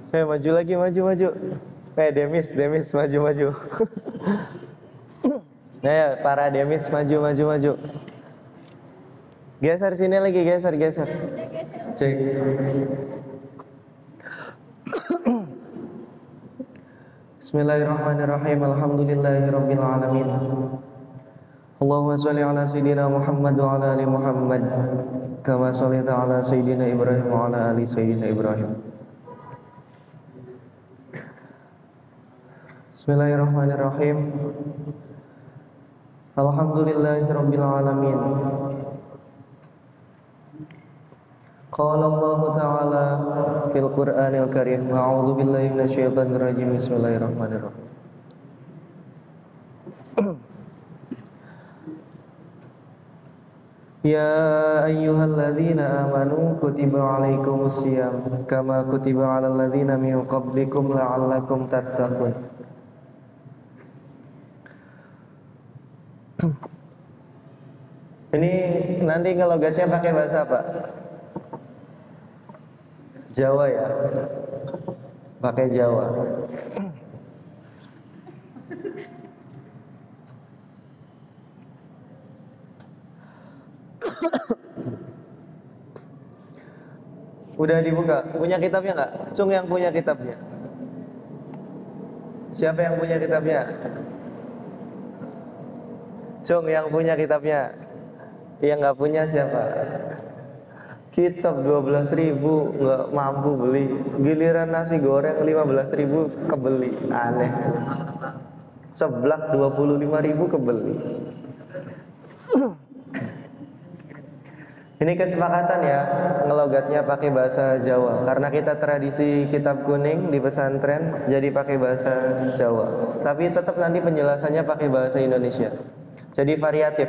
Maju lagi, maju. Demis, maju. Nah ya, para Demis maju. Geser sini lagi, geser. Cek. Bismillahirrahmanirrahim. Alhamdulillahirabbil alamin. Allahumma shalli ala sayyidina Muhammad wa ala ali Muhammad kama shallaita ala sayyidina Ibrahim wa ala ali sayyidina Ibrahim. Bismillahirrahmanirrahim. Alhamdulillahirabbil alamin. Qala Allah Ta'ala fil Qur'anil Karim. A'udzu billahi minasyaitonir rajim. Bismillahirrahmanirrahim. Ya ayyuhalladzina amanu kutiba alaikumus syiyam kama kutiba alal ladzina min qablikum la'allakum tattaqun. Ini nanti ngelogatnya pakai bahasa apa? Jawa ya. Pakai Jawa. Udah dibuka? Punya kitabnya nggak? Cung yang punya kitabnya. Siapa yang punya kitabnya? Cung yang punya kitabnya. Yang nggak punya siapa? Kitab 12.000 nggak mampu beli. Giliran nasi goreng 15.000 kebeli. Aneh. Seblak 25.000 kebeli. Ini kesepakatan ya, ngelogatnya pakai bahasa Jawa. Karena kita tradisi kitab kuning di pesantren, jadi pakai bahasa Jawa. Tapi tetap nanti penjelasannya pakai bahasa Indonesia. Jadi variatif.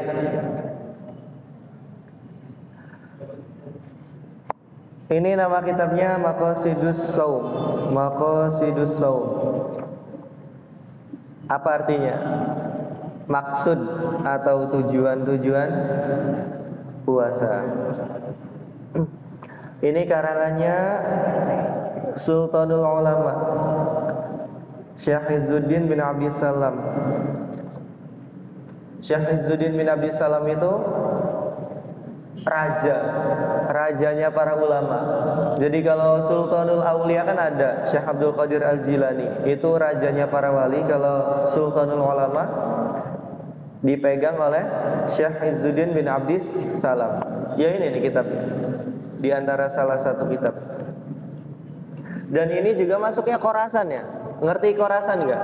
Ini nama kitabnya Maqasidus Shaum. Maqasidus Shaum. Apa artinya? Maksud atau tujuan-tujuan puasa. Ini karangannya Sultanul Ulama Syekh Izzuddin bin Abdis Salam. Syekh Izzuddin bin Abdis Salam itu rajanya para ulama. Jadi kalau Sultanul Aulia kan ada Syekh Abdul Qadir Al-Jilani, itu rajanya para wali. Kalau Sultanul Ulama dipegang oleh Syekh Izzuddin bin Abdis Salam. Ya ini nih kitabnya, di antara salah satu kitab. Dan ini juga masuknya Khorasan ya. Ngerti Khorasan nggak?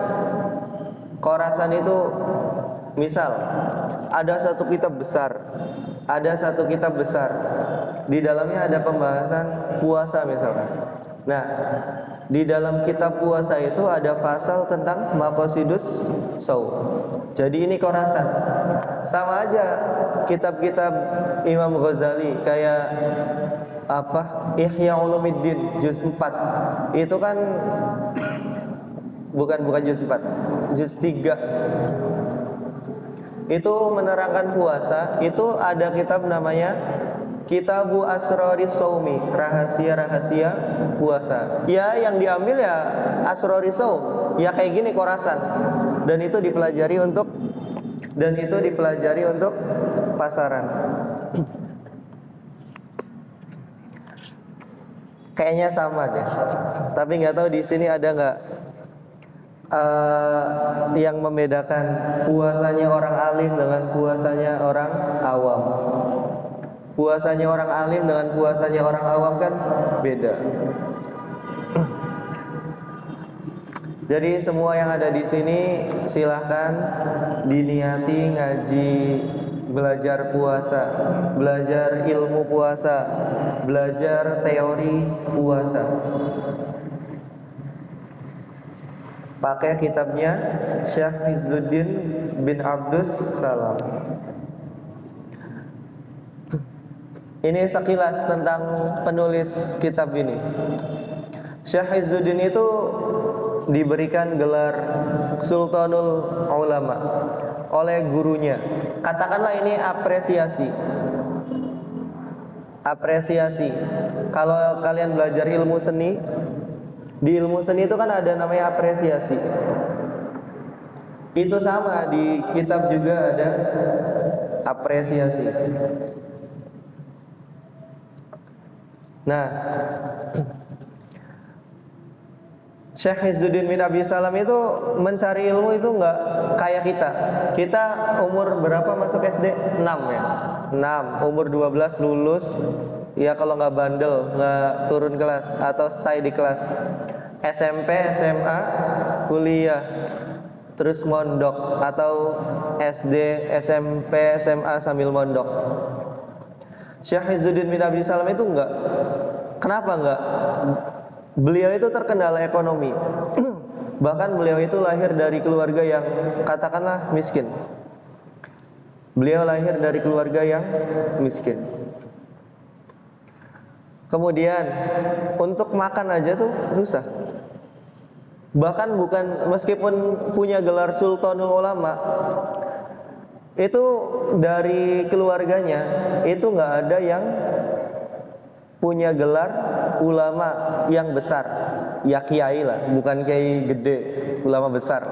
Khorasan itu misal ada satu kitab besar, di dalamnya ada pembahasan puasa misalkan. Nah, di dalam kitab puasa itu ada pasal tentang Maqasidus Shaum. Jadi ini Khorasan. Sama aja kitab-kitab Imam Ghazali kayak apa? Ihya Ulumuddin juz 4. Itu kan bukan juz 4, juz 3. Itu menerangkan puasa. Itu ada kitab namanya Kitabu Asroris Shaumi, rahasia-rahasia puasa. Ya yang diambil ya Asroris Shaum. Ya kayak gini Khorasan. Dan itu dipelajari untuk pasaran. Kayaknya sama deh. Tapi nggak tahu di sini ada nggak yang membedakan puasanya orang alim dengan puasanya orang awam. Puasanya orang alim dengan puasanya orang awam kan beda. Jadi semua yang ada di sini silahkan diniati ngaji, belajar puasa, belajar ilmu puasa, belajar teori puasa. Pakai kitabnya Syekh Izzuddin bin Abdus Salam. Ini sekilas tentang penulis kitab ini. Syekh Izzuddin itu diberikan gelar Sultanul Ulama oleh gurunya. Katakanlah ini apresiasi. Kalau kalian belajar ilmu seni, Di ilmu seni itu kan ada namanya apresiasi. Itu sama, di kitab juga ada apresiasi. Nah, Syekh Izzuddin bin Abi Salam itu mencari ilmu itu nggak kayak kita. Kita umur berapa masuk SD? 6 ya. 6, umur 12 lulus. Ya kalau nggak bandel, nggak turun kelas atau stay di kelas. SMP, SMA, kuliah, terus mondok atau SD, SMP, SMA sambil mondok. Syekh Izzuddin bin Abi Salam itu enggak. Kenapa enggak? Beliau itu terkendala ekonomi. Bahkan beliau itu lahir dari keluarga yang katakanlah miskin. Beliau lahir dari keluarga yang miskin. Kemudian untuk makan aja tuh susah. Bahkan bukan, meskipun punya gelar Sultanul Ulama, itu dari keluarganya itu nggak ada yang punya gelar ulama yang besar, ya kiai lah, bukan kiai gede, ulama besar.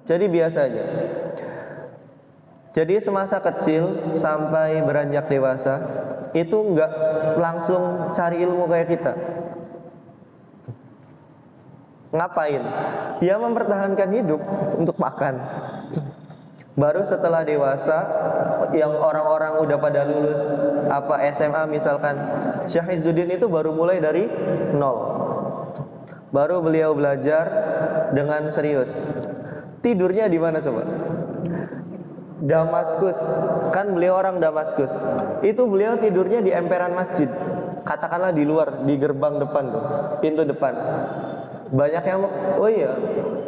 Jadi biasa aja. Jadi semasa kecil sampai beranjak dewasa itu nggak langsung cari ilmu kayak kita. Ngapain? Ya mempertahankan hidup untuk makan. Baru setelah dewasa, yang orang-orang udah pada lulus apa SMA misalkan, Syekh Izzuddin itu baru mulai dari nol. Baru beliau belajar dengan serius. Tidurnya di mana coba? Damaskus. Kan beliau orang Damaskus. Itu beliau tidurnya di emperan masjid. Katakanlah di luar, di gerbang depan tuh, pintu depan. Banyak yang, oh iya,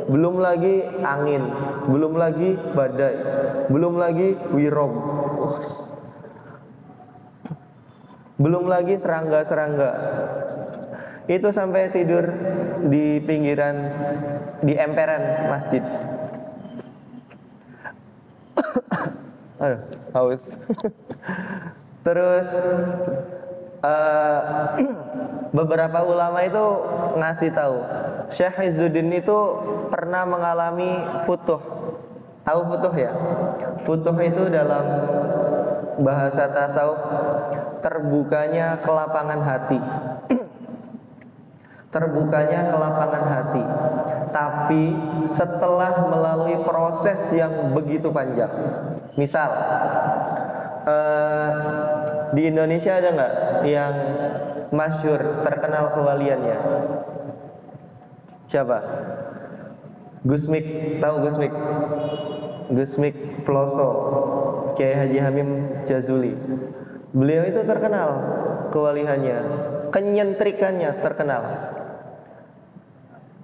belum lagi angin, belum lagi badai, belum lagi wirob, belum lagi serangga-serangga. Itu sampai tidur di pinggiran, di emperan masjid. Aduh, haus. Terus beberapa ulama itu ngasih tahu, Syekh Izzuddin itu pernah mengalami futuh. Tahu futuh ya? Futuh itu dalam bahasa tasawuf terbukanya kelapangan hati. Terbukanya kelapangan hati. Tapi setelah melalui proses yang begitu panjang. Misal di Indonesia ada nggak yang masyhur terkenal kewaliannya? Siapa? Gusmik, tahu Gusmik? Gusmik Ploso, Kiai Haji Hamim Jazuli. Beliau itu terkenal kewaliannya, kenyentrikannya terkenal.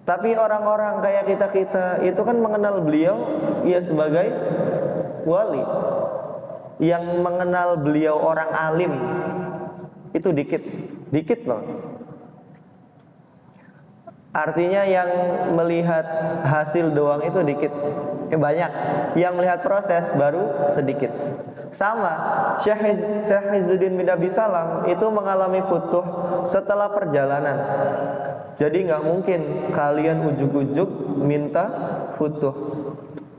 Tapi orang-orang kayak kita itu kan mengenal beliau ya sebagai wali. Yang mengenal beliau orang alim itu dikit loh. Artinya yang melihat hasil doang itu dikit, banyak. Yang melihat proses baru sedikit. Sama, Syekh Izzuddin bin Abi Salam itu mengalami futuh setelah perjalanan. Jadi nggak mungkin kalian ujuk-ujuk minta futuh.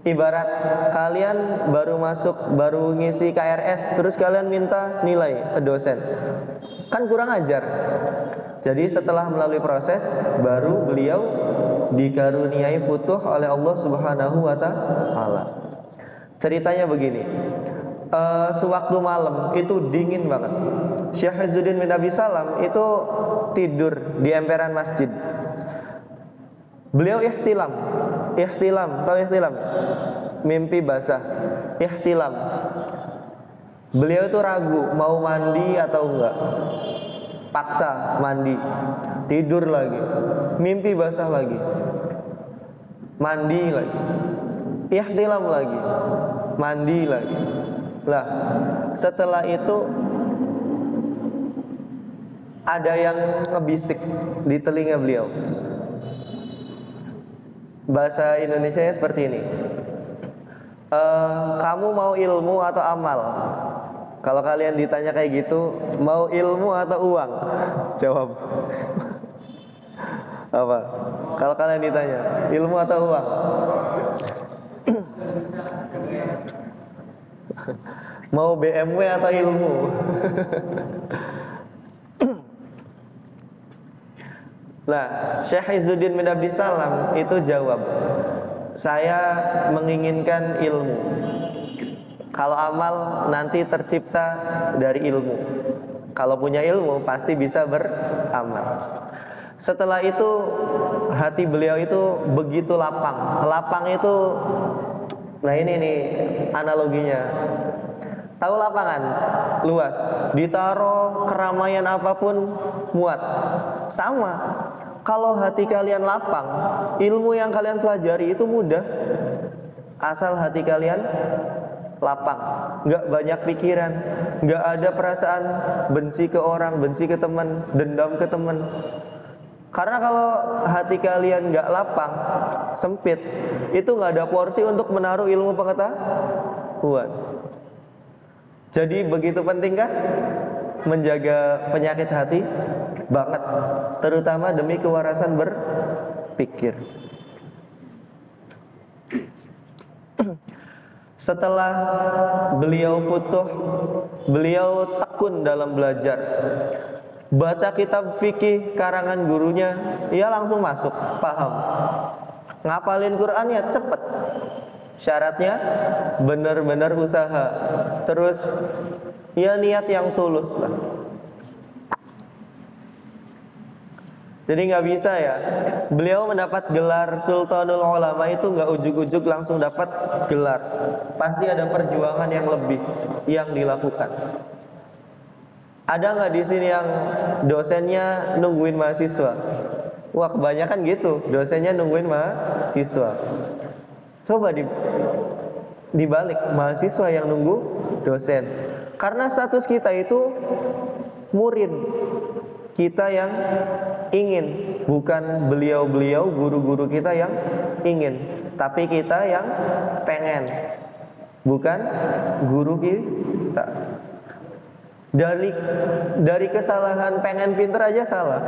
Ibarat kalian baru masuk, baru ngisi KRS, terus kalian minta nilai ke dosen, kan kurang ajar. Jadi setelah melalui proses, baru beliau dikaruniai futuh oleh Allah Subhanahu wa Ta'ala. Ceritanya begini, sewaktu malam itu dingin banget. Syekh Izzuddin bin Abi Salam itu tidur di emperan masjid. Beliau ihtilam, tahu ihtilam? Mimpi basah, ihtilam. Beliau itu ragu mau mandi atau enggak. Paksa mandi, tidur lagi, mimpi basah lagi, mandi lagi, ihtilam lagi, mandi lagi. Lah, setelah itu ada yang ngebisik di telinga beliau. Bahasa Indonesianya seperti ini. Kamu mau ilmu atau amal? Kalau kalian ditanya kayak gitu, mau ilmu atau uang? Jawab. Apa? Kalau kalian ditanya, ilmu atau uang? Mau BMW atau ilmu? Nah, Syekh Izzuddin bin Abdissalam itu jawab, saya menginginkan ilmu. Kalau amal nanti tercipta dari ilmu. Kalau punya ilmu pasti bisa beramal. Setelah itu hati beliau itu begitu lapang. Lapang itu, nah ini nih analoginya. Tahu lapangan luas, ditaruh keramaian apapun muat. Sama. Kalau hati kalian lapang, ilmu yang kalian pelajari itu mudah. Asal hati kalian lapang, nggak banyak pikiran, nggak ada perasaan benci ke orang, benci ke teman, dendam ke teman. Karena kalau hati kalian nggak lapang, sempit, itu nggak ada porsi untuk menaruh ilmu pengetahuan. Jadi begitu pentingkah menjaga penyakit hati? Banget, terutama demi kewarasan berpikir. Setelah beliau futuh, beliau tekun dalam belajar. Baca kitab fikih karangan gurunya, ia langsung masuk, paham. Ngapalin Qur'annya cepet. Syaratnya benar-benar usaha. Terus ya niat yang tulus lah. Jadi nggak bisa ya. Beliau mendapat gelar Sultanul Ulama itu nggak ujuk-ujuk langsung dapat gelar. Pasti ada perjuangan yang lebih yang dilakukan. Ada nggak di sini yang dosennya nungguin mahasiswa? Wah, kebanyakan gitu. Dosennya nungguin mahasiswa. Coba dibalik, mahasiswa yang nunggu dosen. Karena status kita itu murid. Kita yang ingin, bukan beliau-beliau guru-guru kita yang ingin, tapi kita yang pengen, bukan guru kita. Dari kesalahan pengen pinter aja salah.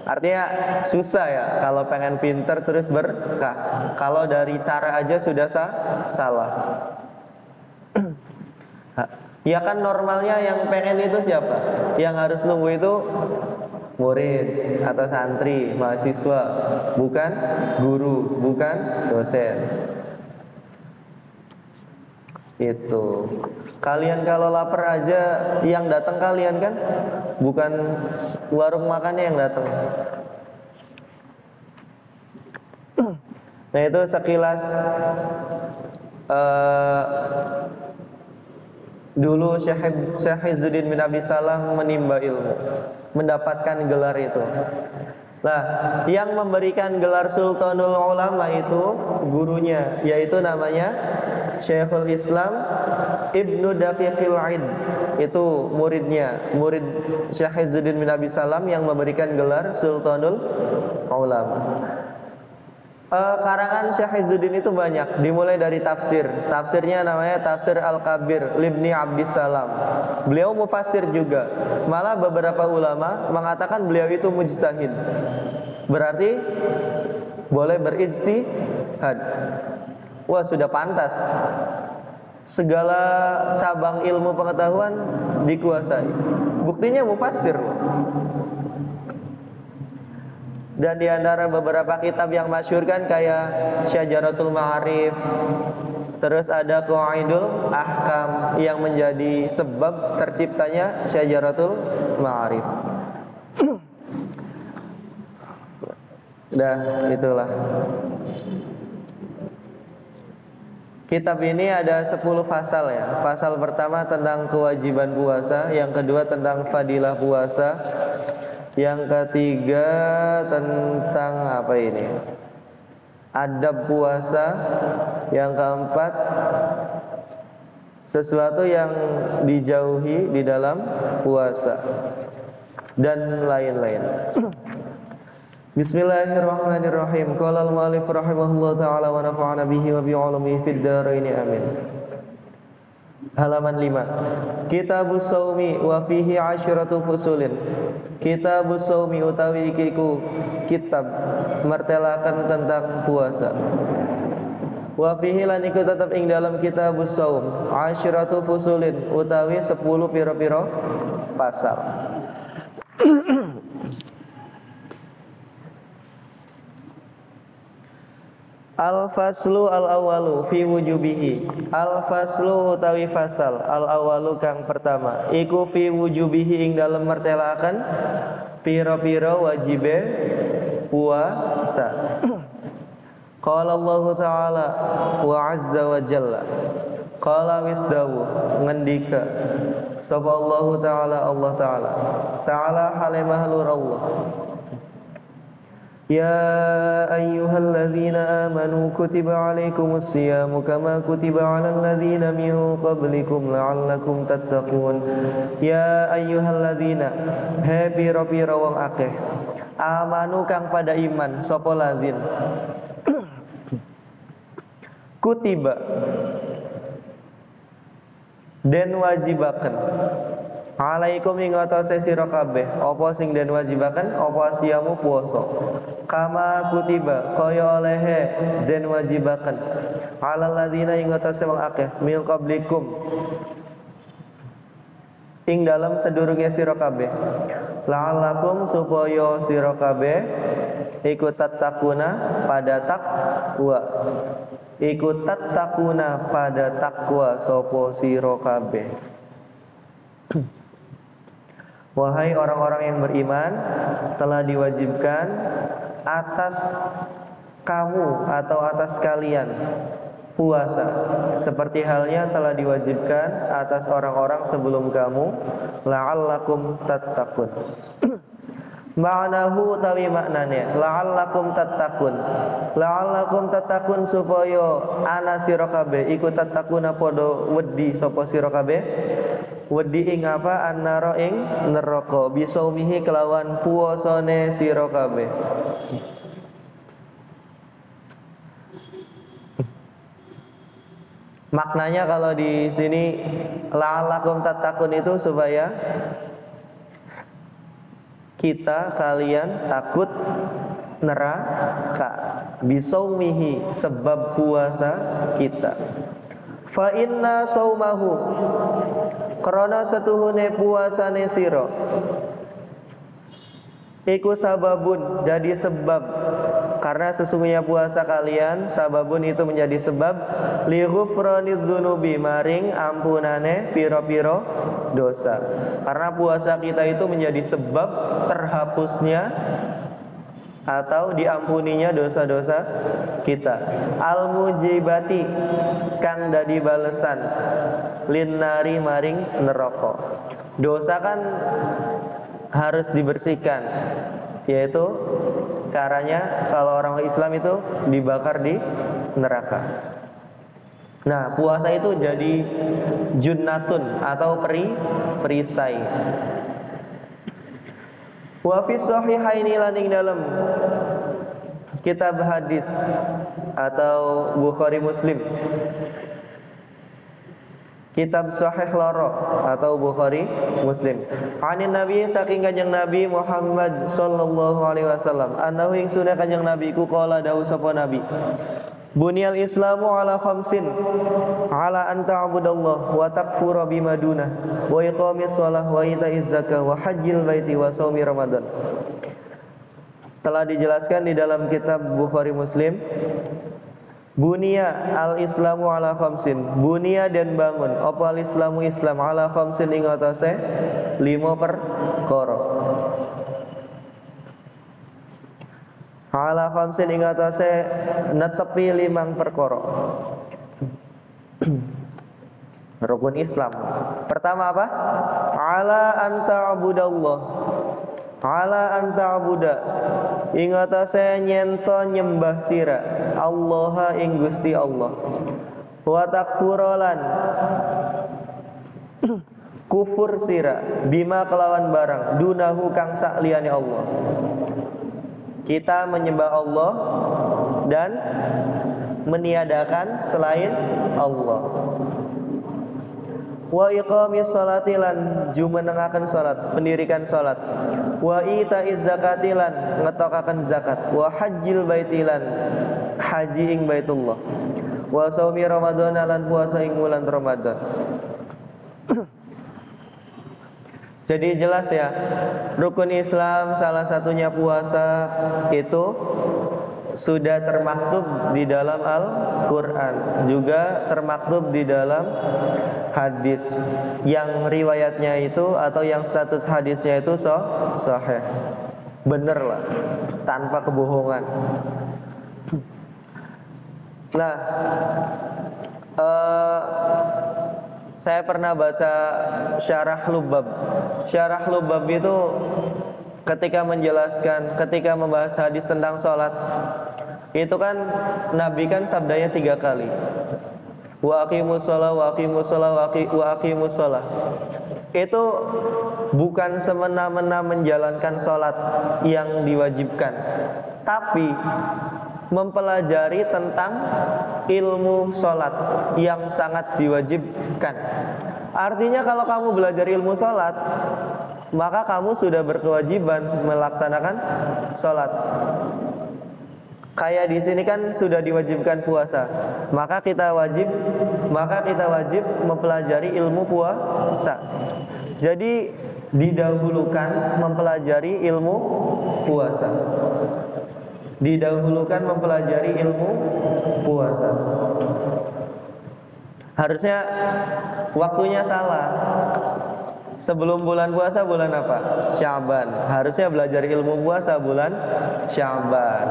Artinya susah ya kalau pengen pinter terus berkah. Kalau dari cara aja sudah salah. Ya kan normalnya yang pengen itu siapa? Yang harus nunggu itu murid atau santri, mahasiswa, bukan guru, bukan dosen. Itu. Kalian kalau lapar aja yang datang kalian kan, bukan warung makannya yang datang. Nah itu sekilas dulu Syekh Izzuddin bin Abdissalam menimba ilmu, mendapatkan gelar itu. Nah, yang memberikan gelar Sultanul Ulama itu gurunya, yaitu namanya Syekhul Islam Ibnu Daqiqil Aid. Itu muridnya, murid Syekh Izzuddin bin Abdissalam yang memberikan gelar Sultanul Ulama. Karangan Syekh Izzuddin itu banyak, dimulai dari tafsir. Tafsirnya namanya Tafsir Al-Kabir Libni Abdissalam. Beliau mufassir juga. Malah beberapa ulama mengatakan beliau itu mujtahid. Berarti boleh berijtihad. Wah, sudah pantas. Segala cabang ilmu pengetahuan dikuasai. Buktinya mufassir. Dan di antara beberapa kitab yang masyhur kan kayak Syajaratul Ma'arif, terus ada Qawaidul Ahkam yang menjadi sebab terciptanya Syajaratul Ma'arif. Itulah. Kitab ini ada 10 pasal ya. Pasal pertama tentang kewajiban puasa, yang kedua tentang fadilah puasa, yang ketiga tentang apa ini? Adab puasa. Yang keempat sesuatu yang dijauhi di dalam puasa dan lain-lain. Bismillahirrahmanirrahim. Qala al-mu'allif rahimahullah ta'ala wa nafa'ana bihi wa bi'ulumihi fid dharain amin. halaman 5. Kitabus shaumi wa fihi asyratu fusulin. Kitabus shaumi utawi ikiku kitab martelakan tentang puasa. Wa fihi lan iku tetep ing dalam kitabus shaum asyratu fusulin utawi 10 pira-pira pasal. Al-faslu al-awalu fi wujubihi. Al-faslu utawi fasal al-awalu kang pertama iku fi wujubihi ing dalem mertelaken pira-pira wajibe puasa. Qala Allah Ta'ala wa azza wa jalla. Qala wisdawu ngendika sapa Allah Ta'ala Ta'ala halimah lur Allah. Ya ayyuhalladzina amanu kutiba alaikumus siyamu kama kutiba alal ladzina min qablikum la'allakum tattaqun. Ya ayyuhalladzina he pira-pira wong akeh amanu kang pada iman sapa ladzin kutiba den wajibaken alaikum ing atase sira kabeh apa sing den wajibaken apa siyamu puasa kama kutiba kaya olehe den wajibaken alal ladina ing atase wong akeh min qablikum ing dalam sedurunge sira kabeh la'allakum supaya sira kabeh iku tattaquna pada takwa iku tattaquna pada takwa sapa sira kabeh. Wahai orang-orang yang beriman, telah diwajibkan atas kamu atau atas kalian puasa seperti halnya telah diwajibkan atas orang-orang sebelum kamu la'allakum tattaqun. Ma'nahu tawi maknane la'allakum tattaqun. La'allakum tattaqun supaya ana sira kabeh iku tattaquna padha wedi sapa sira kabeh. Wedi ing apa annara ing neraka bisaumihi kelawan puasane sira kabeh. Maknanya kalau di sini la'allakum tattaqun itu supaya kita kalian takut neraka bisaumihi sebab puasa kita. Fa inna saumahu karena setuhune puasane sira iku sababun jadi sebab karena sesungguhnya puasa kalian sababun itu menjadi sebab li ghufraniz dzunubi maring ampunane pira-pira dosa. Karena puasa kita itu menjadi sebab terhapusnya atau diampuninya dosa-dosa kita. Al mujibati kang dadi balesan linnari maring neraka. Dosa kan harus dibersihkan, yaitu caranya kalau orang Islam itu dibakar di neraka. Nah, puasa itu jadi junnatun atau perisai. Wa fi sahihaini lan ing dalam kitab hadis atau Bukhari Muslim. Kitab Sahih loro atau Bukhari Muslim. Anin Nabi saking kanjeng Nabi Muhammad sallallahu alaihi wasallam. Annahu ing sunah kanjeng Nabi ku qala dawuh sapa Nabi. Bunyal Islamu ala khamsin ala an ta'budallah wa takfura bima dunah wa iqamis shalah wa ita'iz zakah wa hajjil baiti wa shaumi ramadan. Telah dijelaskan di dalam kitab Bukhari Muslim. Bunia al-islamu ala khamsin. Bunia dan bangun apa al-islamu Islam ala khamsin ing atase 5 perkara. Ala khamsin ing atase netepi 5 perkara. Rukun Islam. Pertama apa? Ala anta abudallah. Ala anta abuda ing atase nyento nyembah sira Allah ing Gusti Allah. Wa takfurolan kufur sira bima kelawan barang dunahu kang sak liyane Allah. Kita menyembah Allah dan meniadakan selain Allah. wa iqamis sholati lan jumenengaken salat, mendirikan salat, wa itaiz zakati lan ngetokaken zakat, wa hajjil baiti lan haji ing Baitullah, wa shaumi Ramadan lan puasa ing bulan Ramadan. Jadi jelas ya, rukun Islam salah satunya puasa itu sudah termaktub di dalam Al-Quran, juga termaktub di dalam hadis yang riwayatnya itu atau yang status hadisnya itu sahih, bener lah, tanpa kebohongan. Nah, saya pernah baca Syarah Lubab. Syarah Lubab itu ketika membahas hadis tentang sholat, itu kan Nabi kan sabdanya 3 kali, wa aqimus sholah, wa aqimus sholah, wa aqimus sholah. Itu bukan semena-mena menjalankan sholat yang diwajibkan, tapi mempelajari tentang ilmu sholat yang sangat diwajibkan. Artinya kalau kamu belajar ilmu sholat, maka kamu sudah berkewajiban melaksanakan sholat. Kayak di sini kan sudah diwajibkan puasa, maka kita wajib mempelajari ilmu puasa. Jadi didahulukan mempelajari ilmu puasa. Didahulukan mempelajari ilmu puasa. Harusnya waktunya salah. Sebelum bulan puasa bulan apa? Sya'ban. Harusnya belajar ilmu puasa bulan Sya'ban.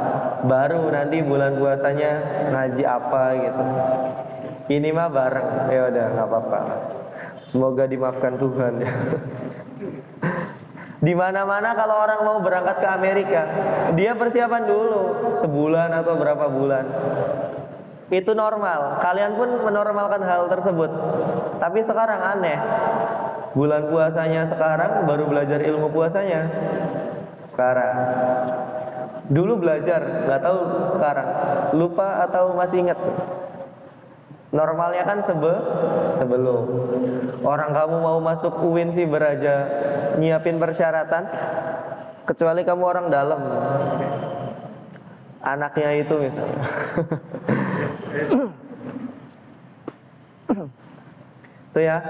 Baru nanti bulan puasanya ngaji apa gitu. Ini mah bareng. Ya udah, nggak apa-apa. Semoga dimaafkan Tuhan ya. Di mana-mana kalau orang mau berangkat ke Amerika, dia persiapan dulu sebulan atau berapa bulan. Itu normal. Kalian pun menormalkan hal tersebut. Tapi sekarang aneh. Bulan puasanya sekarang, baru belajar ilmu puasanya sekarang. Dulu belajar, nggak tahu sekarang. Lupa atau masih ingat? Normalnya kan sebelum. Orang kamu mau masuk UIN sih beraja nyiapin persyaratan, kecuali kamu orang dalam, anaknya itu misalnya. Itu ya,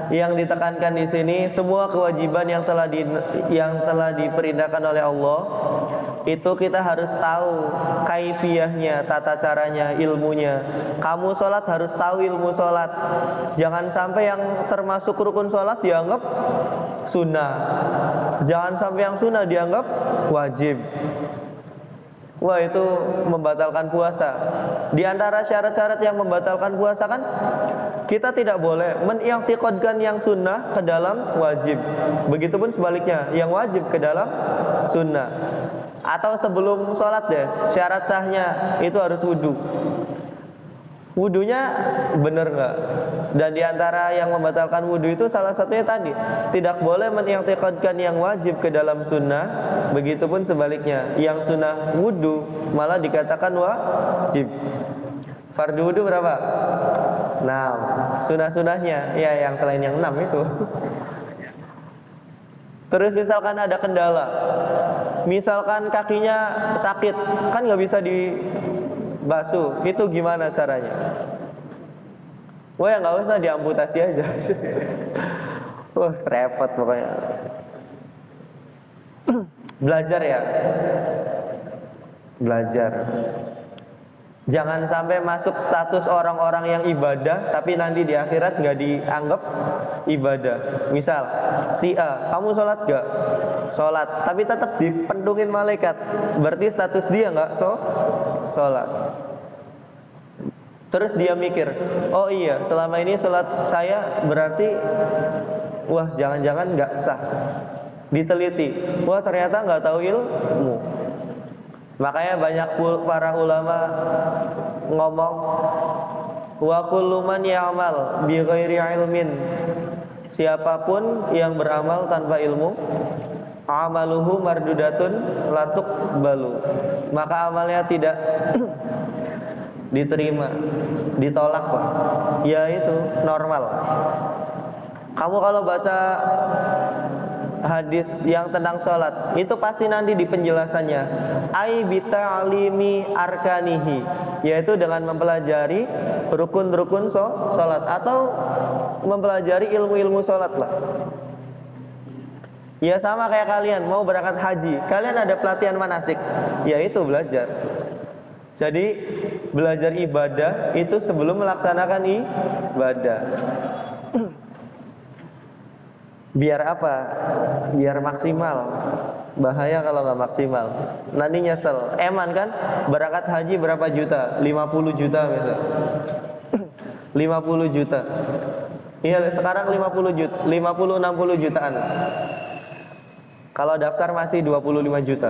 yang ditekankan di sini semua kewajiban yang telah diperintahkan oleh Allah itu kita harus tahu kaifiyahnya, tata caranya, ilmunya. Kamu sholat harus tahu ilmu sholat. Jangan sampai yang termasuk rukun sholat dianggap sunnah. Jangan sampai yang sunnah dianggap wajib. Wah, itu membatalkan puasa. Di antara syarat-syarat yang membatalkan puasa kan, kita tidak boleh meni'tiqadkan yang sunnah ke dalam wajib. Begitupun sebaliknya, yang wajib ke dalam sunnah. Atau sebelum sholat deh, syarat sahnya itu harus wudu. Wudunya bener nggak? Dan diantara yang membatalkan wudu itu salah satunya tadi, tidak boleh meni'tiqadkan yang wajib ke dalam sunnah. Begitupun sebaliknya, yang sunnah wudu malah dikatakan wajib. Fardu wudu berapa? 6. Sunnah-sunnahnya ya yang selain yang 6 itu. Terus misalkan ada kendala, misalkan kakinya sakit, kan nggak bisa dibasuh, itu gimana caranya? Wah, ya nggak usah, diamputasi aja. Wah, repot pokoknya. Belajar ya, belajar. Jangan sampai masuk status orang-orang yang ibadah, tapi nanti di akhirat nggak dianggap ibadah. Misal, si A, kamu sholat gak? Sholat, tapi tetap dipendungin malaikat. Berarti status dia nggak sholat. Terus dia mikir, oh iya, selama ini sholat saya berarti, wah jangan-jangan nggak sah. Diteliti, wah ternyata nggak tahu ilmu. Makanya banyak para ulama ngomong, wa kullu man ya'mal bi ghairi ilmin, siapapun yang beramal tanpa ilmu, amaluhu mardudatun latuk balu, maka amalnya tidak diterima, ditolak lah. Ya itu normal. Kamu kalau baca hadis yang tentang sholat, itu pasti nanti di penjelasannya ai bita'limi arkanihi, yaitu dengan mempelajari rukun-rukun sholat atau mempelajari ilmu-ilmu sholat lah. Ya sama kayak kalian mau berangkat haji, kalian ada pelatihan manasik, yaitu belajar. Jadi belajar ibadah itu sebelum melaksanakan ibadah. Biar apa? Biar maksimal. Bahaya kalau nggak maksimal, nanti nyesel. Eman kan berangkat haji berapa juta? 50 juta misal. 50 juta. Iya sekarang 50 juta, 50-60 jutaan. Kalau daftar masih 25 juta.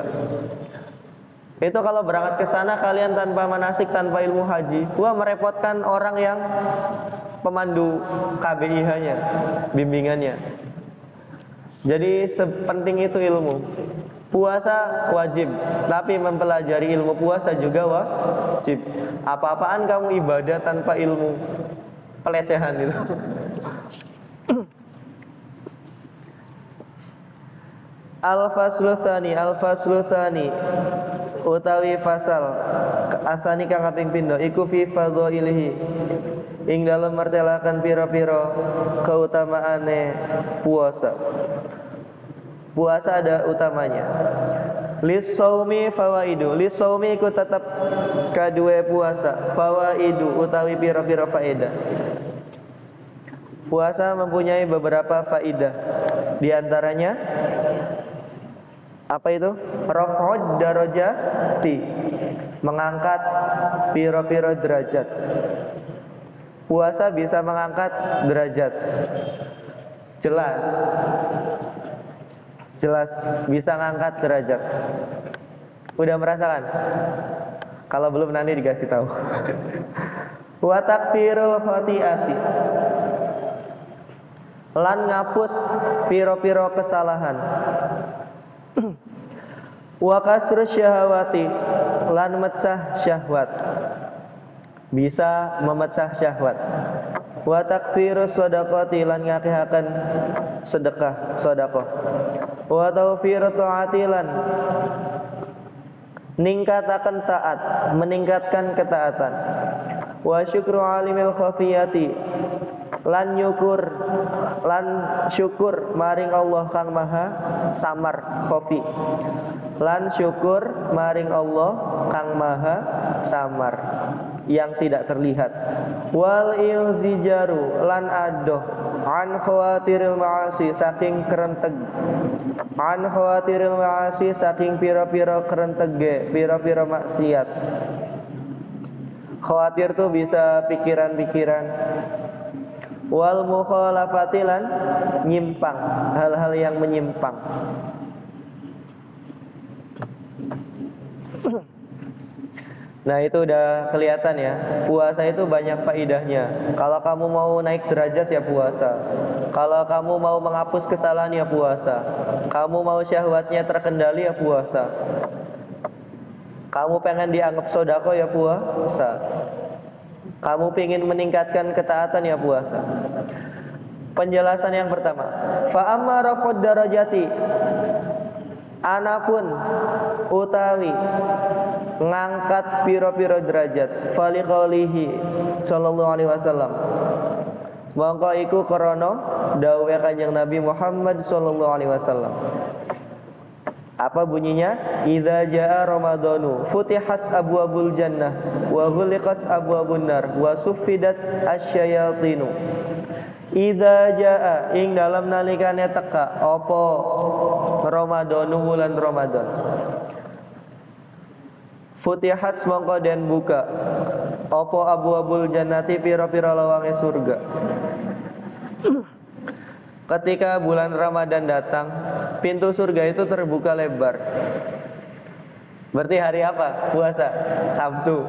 Itu kalau berangkat ke sana kalian tanpa manasik, tanpa ilmu haji, wah merepotkan orang yang pemandu KBIH-nya, bimbingannya. Jadi sepenting itu ilmu. Puasa wajib, tapi mempelajari ilmu puasa juga wajib. Apa-apaan kamu ibadah tanpa ilmu, pelecehan itu. Al-faslu tsani utawi fasal asani kang kaping pindho iku fi fadhailihi ing dalem martelaken pira-pira keutamaane puasa. Puasa ada utamanya. Lis-shaumi fawaidu. Lis-shaumi iku tetep kadue puasa. Fawaidu utawi pira-pira faedah. Puasa mempunyai beberapa faedah. Di antaranya apa itu? Raf'ud darajati, mengangkat pira-pira derajat. Puasa bisa mengangkat derajat. Jelas bisa mengangkat derajat. Udah merasakan? Kalau belum nanti dikasih tahu. Wa takfirul khati'ati, lan ngapus pira-pira kesalahan. Wa kasrus syahwati, lan mecah syahwat, bisa memecah syahwat. Wa taktsirus shadaqati, lan ngakehaken sedekah sedekah. Wa tawfiru taati, lan ningkataken taat, meningkatkan ketaatan. Wa syukru alimil khafiyati, lan syukur maring Allah kang maha samar khafi. Lan syukur maring Allah kang maha samar yang tidak terlihat. Wal ilzijaru, lan adoh an khawatiril ma'asi, saking kerenteg. An khawatiril ma'asi, saking pira-pira kerentege, pira-pira maksiat. Khawatir tuh bisa pikiran-pikiran. Wal mukhalafatilan, nyimpang, hal-hal yang menyimpang. Nah itu udah kelihatan ya, puasa itu banyak faidahnya. Kalau kamu mau naik derajat ya puasa. Kalau kamu mau menghapus kesalahan ya puasa. Kamu mau syahwatnya terkendali ya puasa. Kamu pengen dianggap sodako ya puasa. Kamu pengen meningkatkan ketaatan ya puasa. Penjelasan yang pertama, fa amma raf'ud darajati, anapun utawi ngangkat piro-piro derajat, fali qaulihi sallallahu alaihi wasallam, mongko iku krana dawuhe Kanjeng Nabi Muhammad sallallahu alaihi wasallam. Apa bunyinya? Idza jaa ramadhanu futihat abwabul jannah wa ghuliqat abwabun nar wa suffidat asyayatinu. Idza jaa, ing dalam nalikane teka apa ramadhanu, bulan Ramadan. Futihat mongko den buka apa abwabul jannati, pira-pira lawange surga. Ketika bulan Ramadan datang, pintu surga itu terbuka lebar. Berarti hari apa? Puasa. Sabtu.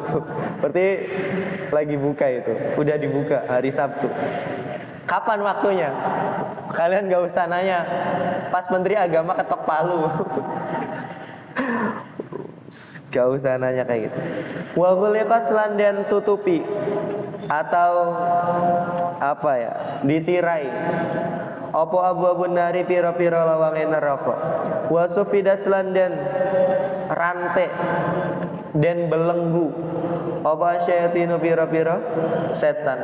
Berarti lagi buka itu. Udah dibuka hari Sabtu. Kapan waktunya? Kalian gak usah nanya. Pas Menteri Agama ketok palu. Gak usah nanya kayak gitu. Wa ghuliqat, lan den tutupi atau apa ya? Ditirai apa abu-abun nari pira-pira lawange neraka wa sufidas lan den rantai den belenggu apa syayatinu pira-pira setan.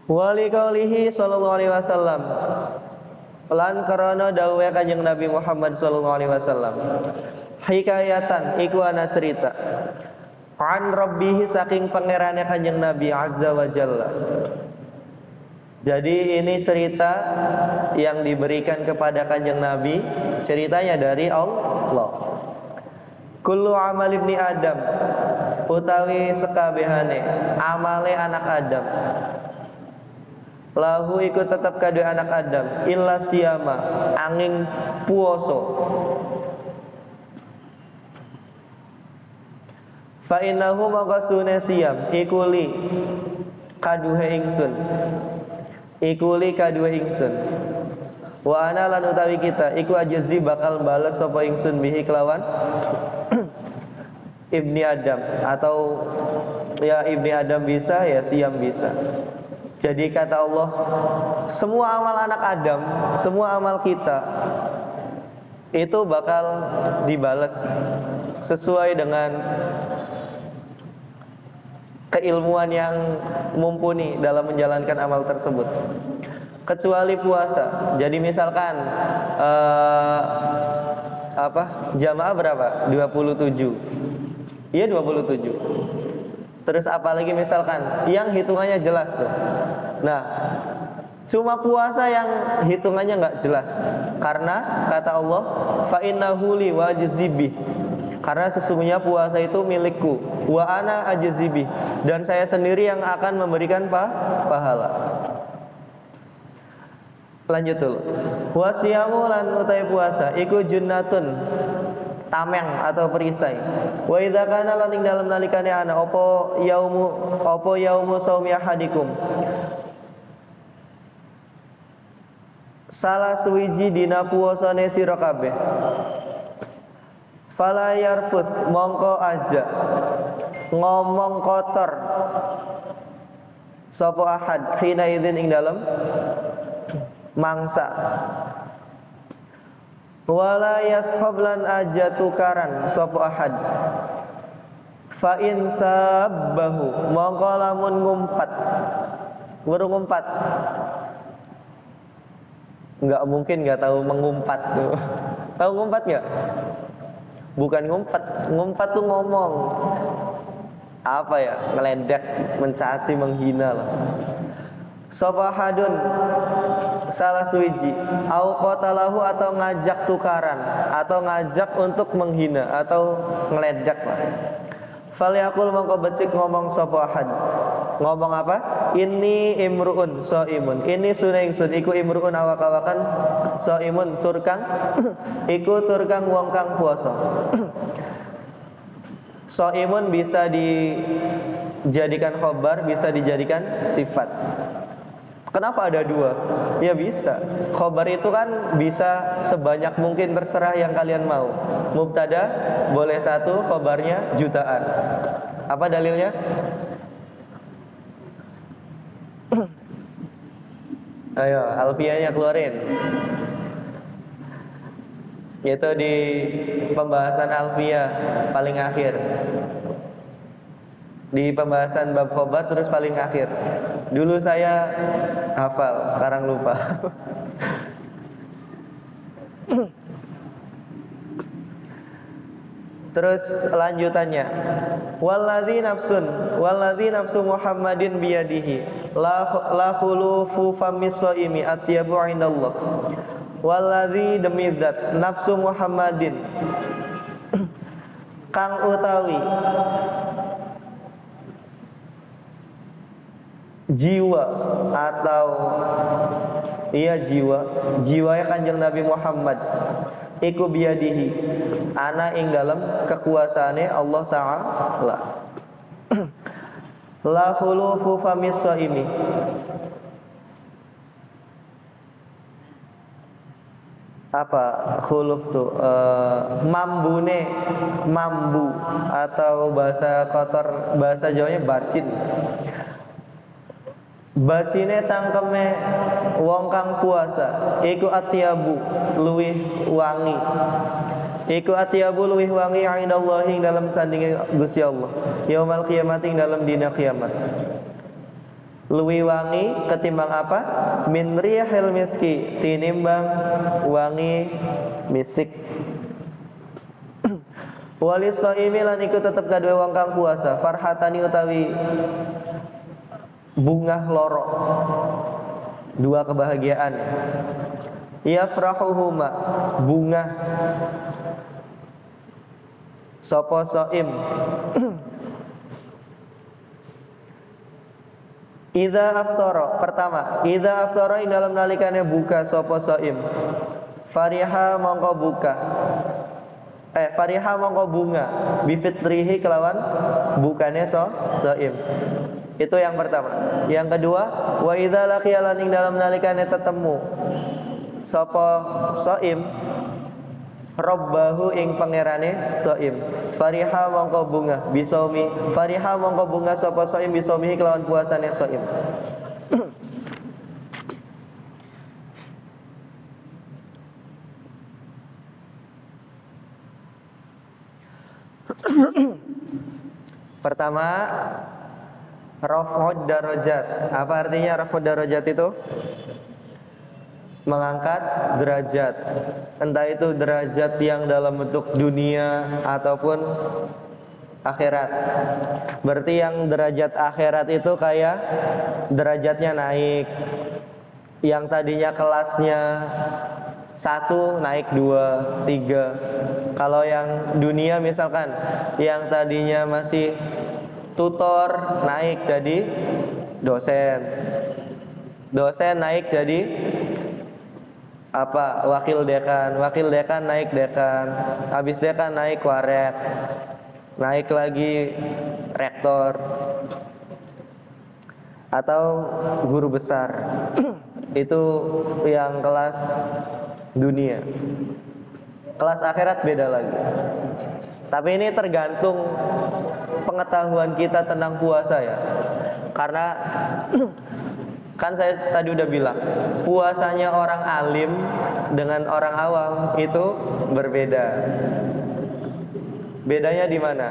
Wali kaulihi sallallahu alaihi wasallam lan karana dawuhe Kanjeng Nabi Muhammad sallallahu alaihi wasallam hikayatan iku ana cerita an rabbihi saking pangerane Kanjeng Nabi azza wa jalla. Jadi ini cerita yang diberikan kepada Kanjeng Nabi, ceritanya dari Allah. Kullu amal ibni Adam utawi sekabehane amale anak Adam lahu iku tetap kadue anak Adam illa siyama angin puoso fa innahu maqasune siyam ikuli kaduhe ingsun wa ana lan utawi kita iku ajzi bakal bales sapa ingsun bihi kelawan ibni Adam atau ya ibni Adam bisa ya siyam bisa. Jadi kata Allah, semua amal anak Adam, semua amal kita itu bakal dibalas sesuai dengan keilmuan yang mumpuni dalam menjalankan amal tersebut. Kecuali puasa. Jadi misalkan jamaah berapa? 27. Iya 27. Terus apalagi misalkan yang hitungannya jelas tuh. Nah, cuma puasa yang hitungannya nggak jelas. Karena kata Allah, fa innahu li wa ajzibih. Karena sesungguhnya puasa itu milikku, wa ana ajzibih, dan saya sendiri yang akan memberikan pahala. Lanjut dulu. Wa siyamu lan utai puasa iku junnatun tameng atau perisai. Wa idza kana lan ing dalem nalikane ana apa yaumu saumi ahadikum. Salah suwiji dina puasane sira kabeh. Fala yarfuth mongko aja ngomong kotor sapa ahad hina idzin ing dalem mangsa. Wala yashab lan aja tukaran sapa ahad fa in sabbahu mongko lamun ngumpat burung ngumpat nggak mungkin nggak tahu mengumpat tuh. Tahu ngumpat nggak? Bukan ngumpat, ngumpat tuh ngomong apa ya, ngeledek, mencaci, menghina lah. Sobahadun salah suwiji au qatalahu atau ngajak tukaran atau ngajak untuk menghina atau ngeledek lah. Falyakul mongko becik ngomong sapa ahad. Ngomong apa? Ini imruun shaimun. Ini sunai ingsun iku imruun awak-awakan shaimun turkang iku turkang wong kang puasa. Shaimun bisa dijadikan khobar, bisa dijadikan sifat. Kenapa ada dua? Ya bisa. Khobar itu kan bisa sebanyak mungkin, terserah yang kalian mau. Mubtada boleh satu, khobarnya jutaan. Apa dalilnya? Ayo, alfiyahnya keluarin. Itu di pembahasan alfiyah paling akhir. Di pembahasan bab khobar terus paling akhir. Dulu saya hafal, sekarang lupa. Terus lanjutannya, walladzi nafsu Muhammadin biyadihi la khulufu famis shaimi atyabu indallah. Walladzi demi zat nafsu Muhammadin kang utawi jiwa atau jiwanya Kanjeng Nabi Muhammad iku biyadihi ana ing dalem kekuasaane Allah Ta'ala. La khulufu famis shaimi apa khuluf tuh mambune, mambu, atau bahasa kotor bahasa Jawanya bacin. Bacine cangkeme wong kang puasa iku atyabu luwih wangi. Iku atyabu luwih wangi indallahi ing dalam sandinge Gusti Allah. Yaumul kiamat ing dalam dina kiamat. Luwih wangi ketimbang apa? Min riyahil miski, tinimbang wangi misik. Walis shaimi lan iku tetep kadue wong kang puasa farhatani utawi bunga loro, dua kebahagiaan. Yafrahuhuma, bunga sapa shaim. Idza aftara, pertama, idza aftara ing dalam nalikane buka sapa shaim. Fariha mongko buka. Fariha mongko bunga bifitrihi kelawan bukane shaim. Itu yang pertama. Yang kedua, wa idza laqiyalan ing dalam nalikane tetemu sapa shaim Rabbahu ing pangerane shaim. Fariha mongko bunga bisaumi, fariha mongko bunga sapa shaim bisaumihi kelawan puasane shaim. Pertama, raf'ud darajat. Apa artinya raf'ud darajat itu? Mengangkat derajat. Entah itu derajat yang dalam bentuk dunia ataupun akhirat. Berarti yang derajat akhirat itu kayak derajatnya naik. Yang tadinya kelasnya 1 naik 2, 3. Kalau yang dunia misalkan yang tadinya masih tutor naik jadi dosen. Dosen naik jadi apa? Wakil dekan. Wakil dekan naik dekan. Habis dekan naik warek. Naik lagi rektor. Atau guru besar. Itu yang kelas dunia. Kelas akhirat beda lagi. Tapi ini tergantung pengetahuan kita tentang puasa ya. Karena kan saya tadi udah bilang, puasanya orang alim dengan orang awam itu berbeda. Bedanya di mana?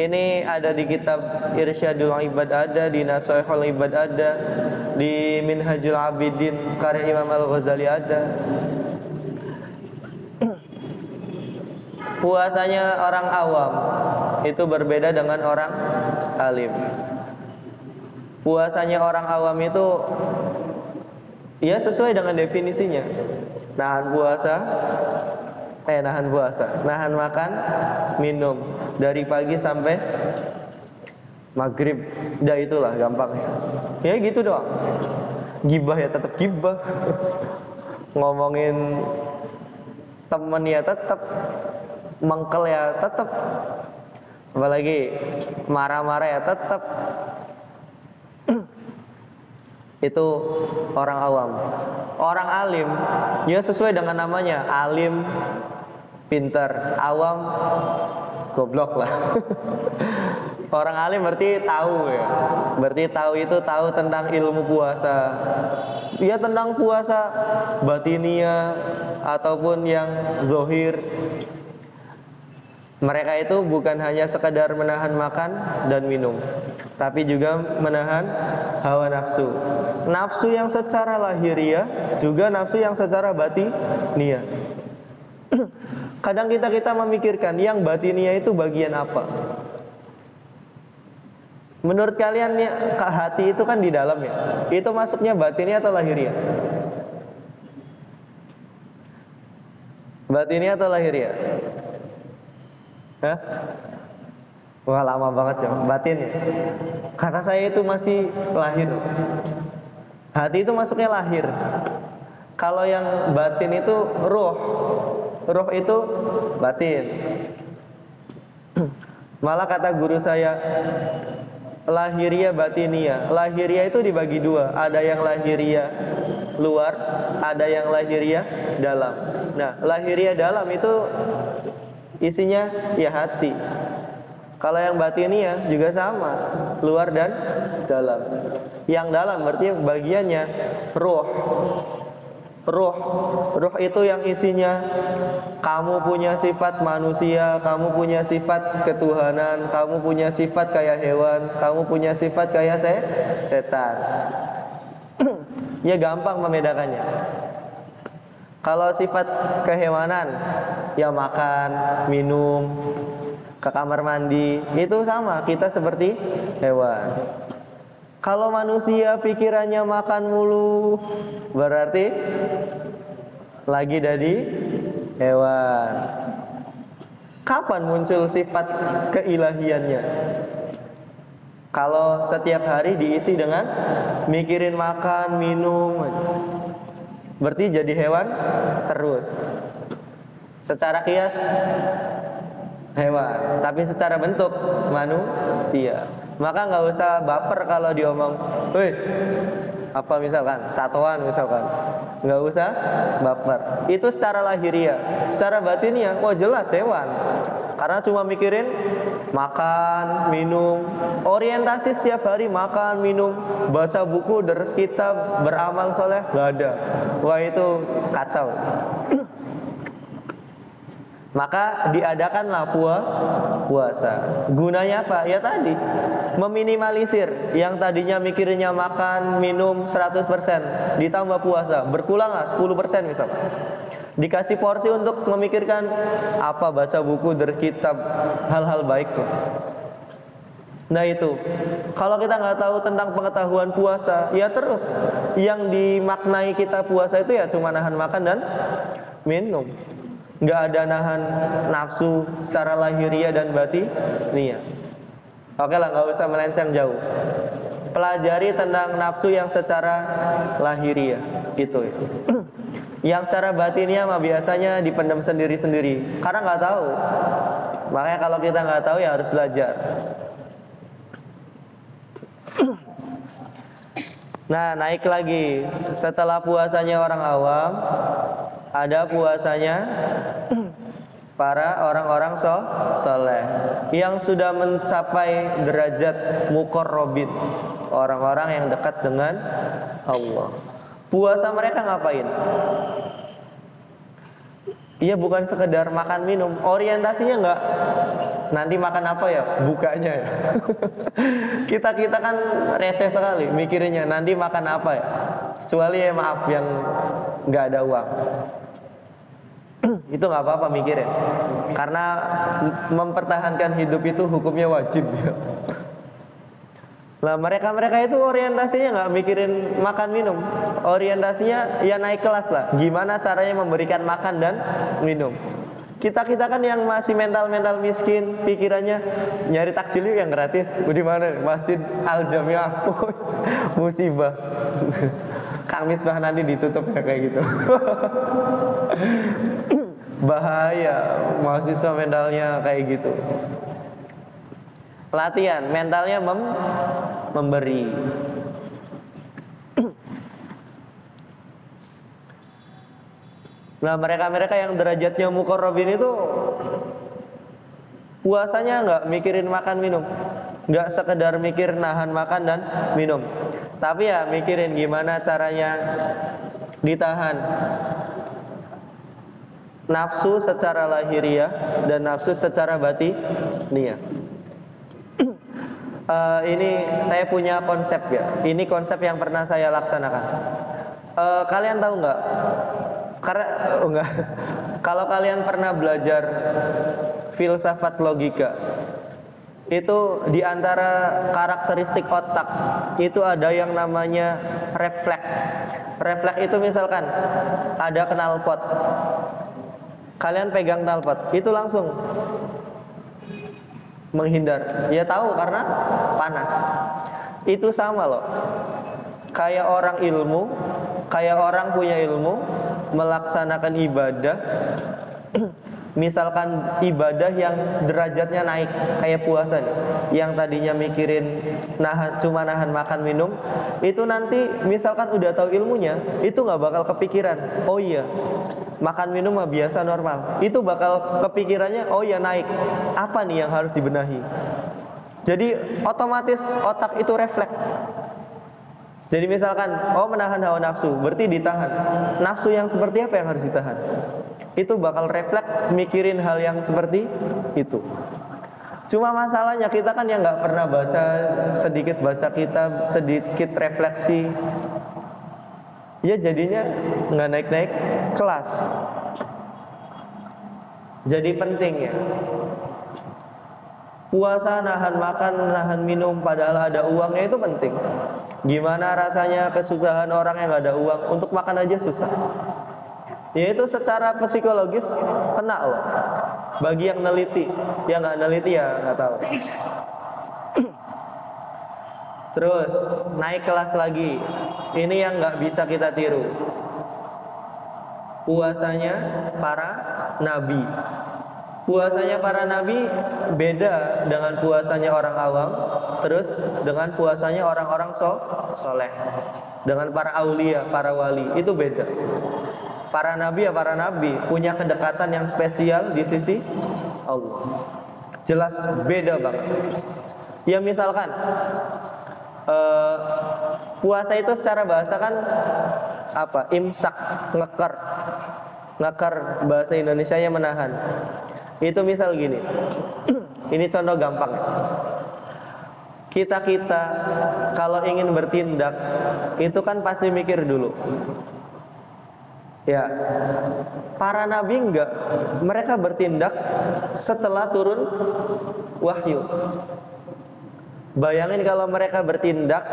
Ini ada di kitab Irsyadul Ibad ada, di Nasaihul Ibad ada, di Minhajul Abidin karya Imam Al-Ghazali ada. Puasanya orang awam itu berbeda dengan orang alim. Puasanya orang awam itu ya sesuai dengan definisinya. Nahan puasa, nahan makan, minum dari pagi sampai maghrib. Udah itulah gampangnya. Ya gitu doang. Gibah ya tetap gibah. Ngomongin temen ya tetap, mengkel ya tetap, apalagi marah-marah ya tetap. Itu orang awam. Orang alim ya sesuai dengan namanya, alim pintar, awam goblok lah. Orang alim berarti tahu ya. Berarti tahu itu tahu tentang ilmu puasa. Ya tentang puasa batinia ataupun yang zohir. Mereka itu bukan hanya sekadar menahan makan dan minum, tapi juga menahan hawa nafsu. Nafsu yang secara lahiriah, juga nafsu yang secara batiniah. Kadang kita memikirkan yang batiniah itu bagian apa? Menurut kalian hati itu kan di dalam ya. Itu masuknya batiniah atau lahiriah? Batiniah atau lahiriah? Hah? Wah lama banget ya, batin ya. Kata saya itu masih lahir. Hati itu masuknya lahir. Kalau yang batin itu ruh. Ruh itu batin. Malah kata guru saya, lahiriah batiniah. Lahiriah itu dibagi dua, ada yang lahiriah luar, ada yang lahiriah dalam. Nah, lahiriah dalam itu isinya ya hati. Kalau yang batiniah juga sama, luar dan dalam. Yang dalam berarti bagiannya ruh. Ruh itu yang isinya kamu punya sifat manusia, kamu punya sifat ketuhanan, kamu punya sifat kayak hewan, kamu punya sifat kayak setan. Ya gampang membedakannya. Kalau sifat kehewanan, ya makan, minum, ke kamar mandi, itu sama, kita seperti hewan. Kalau manusia pikirannya makan mulu, berarti lagi jadi hewan. Kapan muncul sifat keilahiannya? Kalau setiap hari diisi dengan mikirin makan, minum, berarti jadi hewan terus. Secara kias hewan, tapi secara bentuk manusia. Maka nggak usah baper kalau diomong, "Woi, apa misalkan satuan misalkan." Nggak usah baper. Itu secara lahiriah. Secara batinnya, wah jelas hewan. Karena cuma mikirin makan, minum, orientasi setiap hari makan, minum, baca buku, deres kitab, beramal soleh, nggak ada. Wah itu kacau. Maka diadakanlah puasa. Gunanya apa? Ya tadi, meminimalisir yang tadinya mikirnya makan, minum 100%, ditambah puasa, berkuranglah 10% misal. Dikasih porsi untuk memikirkan apa, baca buku, deres kitab, hal-hal baik tuh. Nah itu, kalau kita nggak tahu tentang pengetahuan puasa, ya terus yang dimaknai kita puasa itu ya cuma nahan makan dan minum. Nggak ada nahan nafsu secara lahiriah dan batiniah. Oke lah, nggak usah melenceng jauh. Pelajari tentang nafsu yang secara lahiriah itu. Yang secara batiniah mah biasanya dipendam sendiri-sendiri karena nggak tahu. Makanya kalau kita nggak tahu ya harus belajar. Nah, naik lagi. Setelah puasanya orang awam, ada puasanya para orang-orang soleh yang sudah mencapai derajat muqarrabin, orang-orang yang dekat dengan Allah. Puasa mereka ngapain? Iya, bukan sekedar makan minum. Orientasinya enggak nanti makan apa ya, bukanya ya. kita kan receh sekali mikirnya nanti makan apa ya. Kecuali ya maaf yang nggak ada uang. Itu nggak apa-apa mikirin. Karena mempertahankan hidup itu hukumnya wajib ya. Nah mereka itu orientasinya nggak mikirin makan minum, orientasinya ya naik kelas lah. Gimana caranya memberikan makan dan minum. Kita kan yang masih mental miskin, pikirannya nyari takjil yang gratis. Di mana? Masjid Al Jamiah, musibah. Kang Misbah nanti ditutup ya kayak gitu. Bahaya, mahasiswa mentalnya kayak gitu. Latihan mentalnya memberi. Nah mereka yang derajatnya muqarrabin itu puasanya nggak mikirin makan minum, nggak sekedar mikir nahan makan dan minum, tapi ya mikirin gimana caranya ditahan nafsu secara lahiriah dan nafsu secara batiniah. Ini saya punya konsep ya. Ini konsep yang pernah saya laksanakan. Kalian tahu nggak? Karena enggak. Kalau kalian pernah belajar filsafat logika, itu di antara karakteristik otak itu ada yang namanya refleks. Refleks itu misalkan ada knalpot, kalian pegang knalpot, itu langsung menghindar. Ya tahu karena panas. Itu sama loh. Kayak orang ilmu, kayak orang punya ilmu, melaksanakan ibadah, Misalkan ibadah yang derajatnya naik kayak puasa nih, yang tadinya mikirin cuma nahan makan minum, itu nanti misalkan udah tahu ilmunya, itu nggak bakal kepikiran, oh iya makan minum mah biasa normal. Itu bakal kepikirannya, oh iya naik, apa nih yang harus dibenahi. Jadi otomatis otak itu refleks. Jadi misalkan, oh menahan hawa nafsu, berarti ditahan. Nafsu yang seperti apa yang harus ditahan? Itu bakal refleks mikirin hal yang seperti itu. Cuma masalahnya kita kan yang nggak pernah sedikit baca kitab, sedikit refleksi, ya jadinya nggak naik-naik kelas. Jadi penting ya, puasa nahan makan, nahan minum padahal ada uangnya itu penting. Gimana rasanya kesusahan orang yang nggak ada uang, untuk makan aja susah. Ya itu secara psikologis kena loh. Bagi yang neliti, yang nggak neliti ya nggak tahu. Terus naik kelas lagi, ini yang nggak bisa kita tiru. Puasanya para nabi. Puasanya para nabi beda dengan puasanya orang awam, terus dengan puasanya orang-orang soleh, dengan para aulia, para wali, itu beda. Para nabi ya para nabi punya kedekatan yang spesial di sisi Allah. Jelas beda banget. Ya misalkan puasa itu secara bahasa kan apa? Imsak, ngekar bahasa Indonesianya menahan. Itu misal gini. Ini contoh gampang ya. Kita kalau ingin bertindak itu kan pasti mikir dulu. Ya, para nabi enggak, mereka bertindak setelah turun wahyu. Bayangin kalau mereka bertindak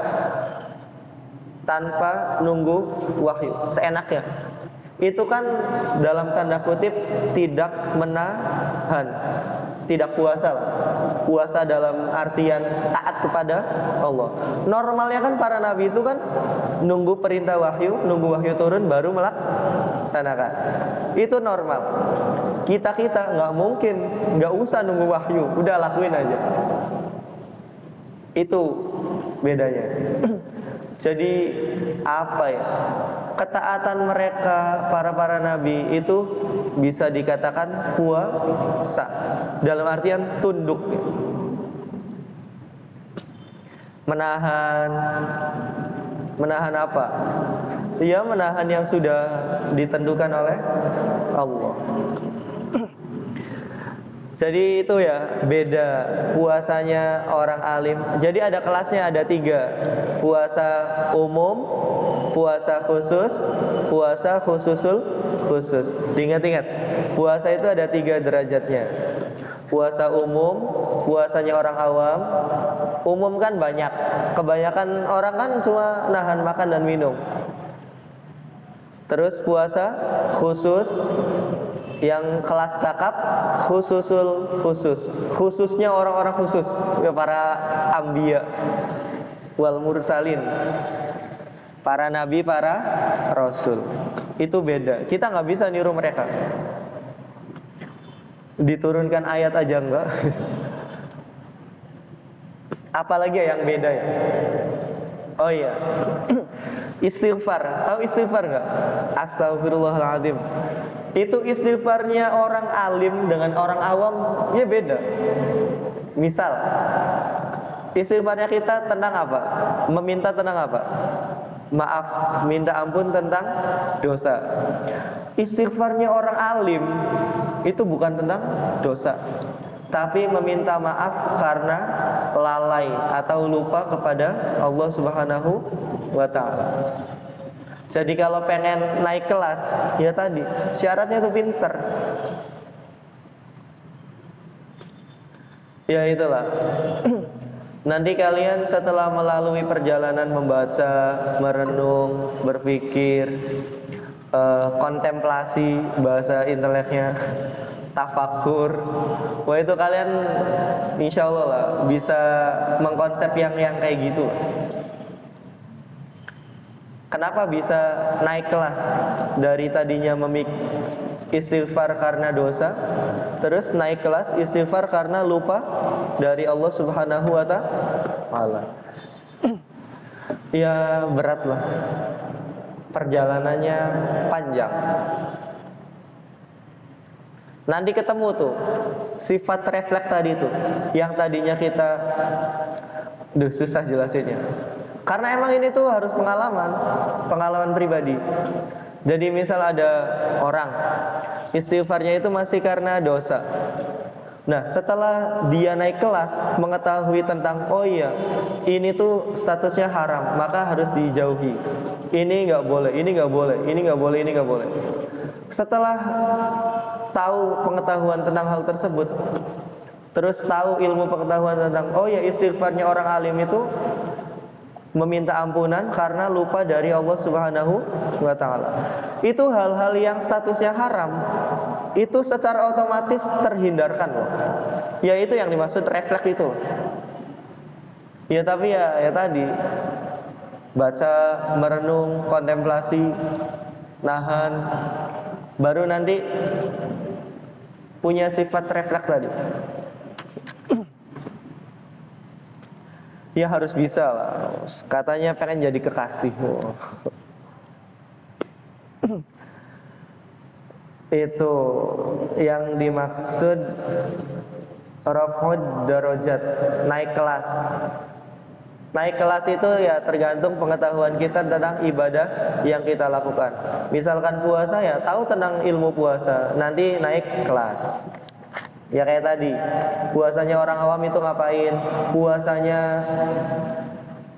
tanpa nunggu wahyu, seenaknya. Itu kan dalam tanda kutip tidak menahan, tidak puasa lah. Puasa dalam artian taat kepada Allah. Normalnya kan para nabi itu kan nunggu perintah wahyu, nunggu wahyu turun baru melaksanakan. Itu normal. Kita nggak mungkin, nggak usah nunggu wahyu, udah lakuin aja. Itu bedanya. Jadi apa ya? Ketaatan mereka para nabi itu bisa dikatakan puasa dalam artian tunduk. Menahan apa? Ya menahan yang sudah ditentukan oleh Allah. Jadi itu ya beda puasanya orang alim. Jadi ada kelasnya, ada 3. Puasa umum, puasa khusus, puasa khusus. Diingat-ingat, puasa itu ada 3 derajatnya. Puasa umum, puasanya orang awam. Umum kan banyak, kebanyakan orang kan cuma nahan makan dan minum. Terus puasa khusus, yang kelas kakap, khususnya orang-orang khusus, ya para ambiya wal mursalin, para nabi, para rasul. Itu beda, kita nggak bisa niru mereka. Diturunkan ayat aja enggak. Apalagi yang beda ya. Oh iya. Istighfar, tahu istighfar nggak? Astagfirullahaladzim. Itu istighfarnya orang alim dengan orang awam ya beda. Misal, istighfarnya kita tentang apa? Meminta tentang apa? Maaf, minta ampun tentang dosa. Istighfarnya orang alim itu bukan tentang dosa, tapi meminta maaf karena lalai atau lupa kepada Allah Subhanahu wa ta'ala. Jadi kalau pengen naik kelas, ya tadi syaratnya itu pinter. Ya itulah. Nanti kalian setelah melalui perjalanan membaca, merenung, berpikir, kontemplasi, bahasa inteleknya tafakur, wah itu kalian insya Allah lah bisa mengkonsep yang kayak gitu. Kenapa bisa naik kelas dari tadinya istighfar karena dosa, terus naik kelas istighfar karena lupa dari Allah Subhanahu wa Ta'ala. Ya berat lah, perjalanannya panjang. Nanti ketemu tuh sifat refleks tadi tuh, yang tadinya kita, susah jelasinnya. Karena emang ini tuh harus pengalaman pribadi. Jadi misal ada orang istighfarnya itu masih karena dosa. Nah, setelah dia naik kelas, mengetahui tentang, oh iya, ini tuh statusnya haram, maka harus dijauhi. Ini nggak boleh, ini nggak boleh, ini nggak boleh, ini nggak boleh. Setelah tahu pengetahuan tentang hal tersebut, terus tahu ilmu pengetahuan tentang, oh ya, istighfarnya orang alim itu meminta ampunan karena lupa dari Allah Subhanahu wa Ta'ala. Itu hal-hal yang statusnya haram, itu secara otomatis terhindarkan loh. Ya itu yang dimaksud refleks itu. Ya tapi ya tadi, baca, merenung, kontemplasi, nahan, baru nanti punya sifat refleks tadi. Ya harus bisa lah. Katanya pengen jadi kekasih. Itu yang dimaksud raf'ud darajat, naik kelas. Naik kelas itu ya tergantung pengetahuan kita tentang ibadah yang kita lakukan. Misalkan puasa, ya tahu tentang ilmu puasa, nanti naik kelas. Ya kayak tadi, puasanya orang awam itu ngapain, puasanya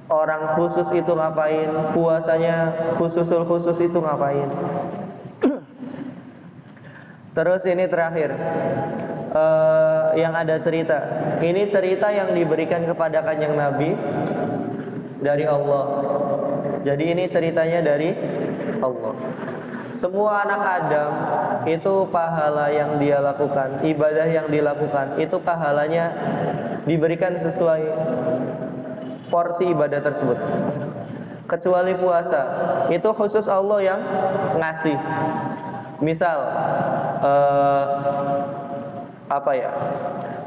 orang khusus itu ngapain, puasanya khususul khusus itu ngapain. Terus ini terakhir, yang ada cerita. Ini cerita yang diberikan kepada Kanjeng Nabi dari Allah. Jadi ini ceritanya dari Allah. Semua anak Adam itu pahala yang dia lakukan, ibadah yang dilakukan, itu pahalanya diberikan sesuai porsi ibadah tersebut. Kecuali puasa, itu khusus Allah yang ngasih. Misal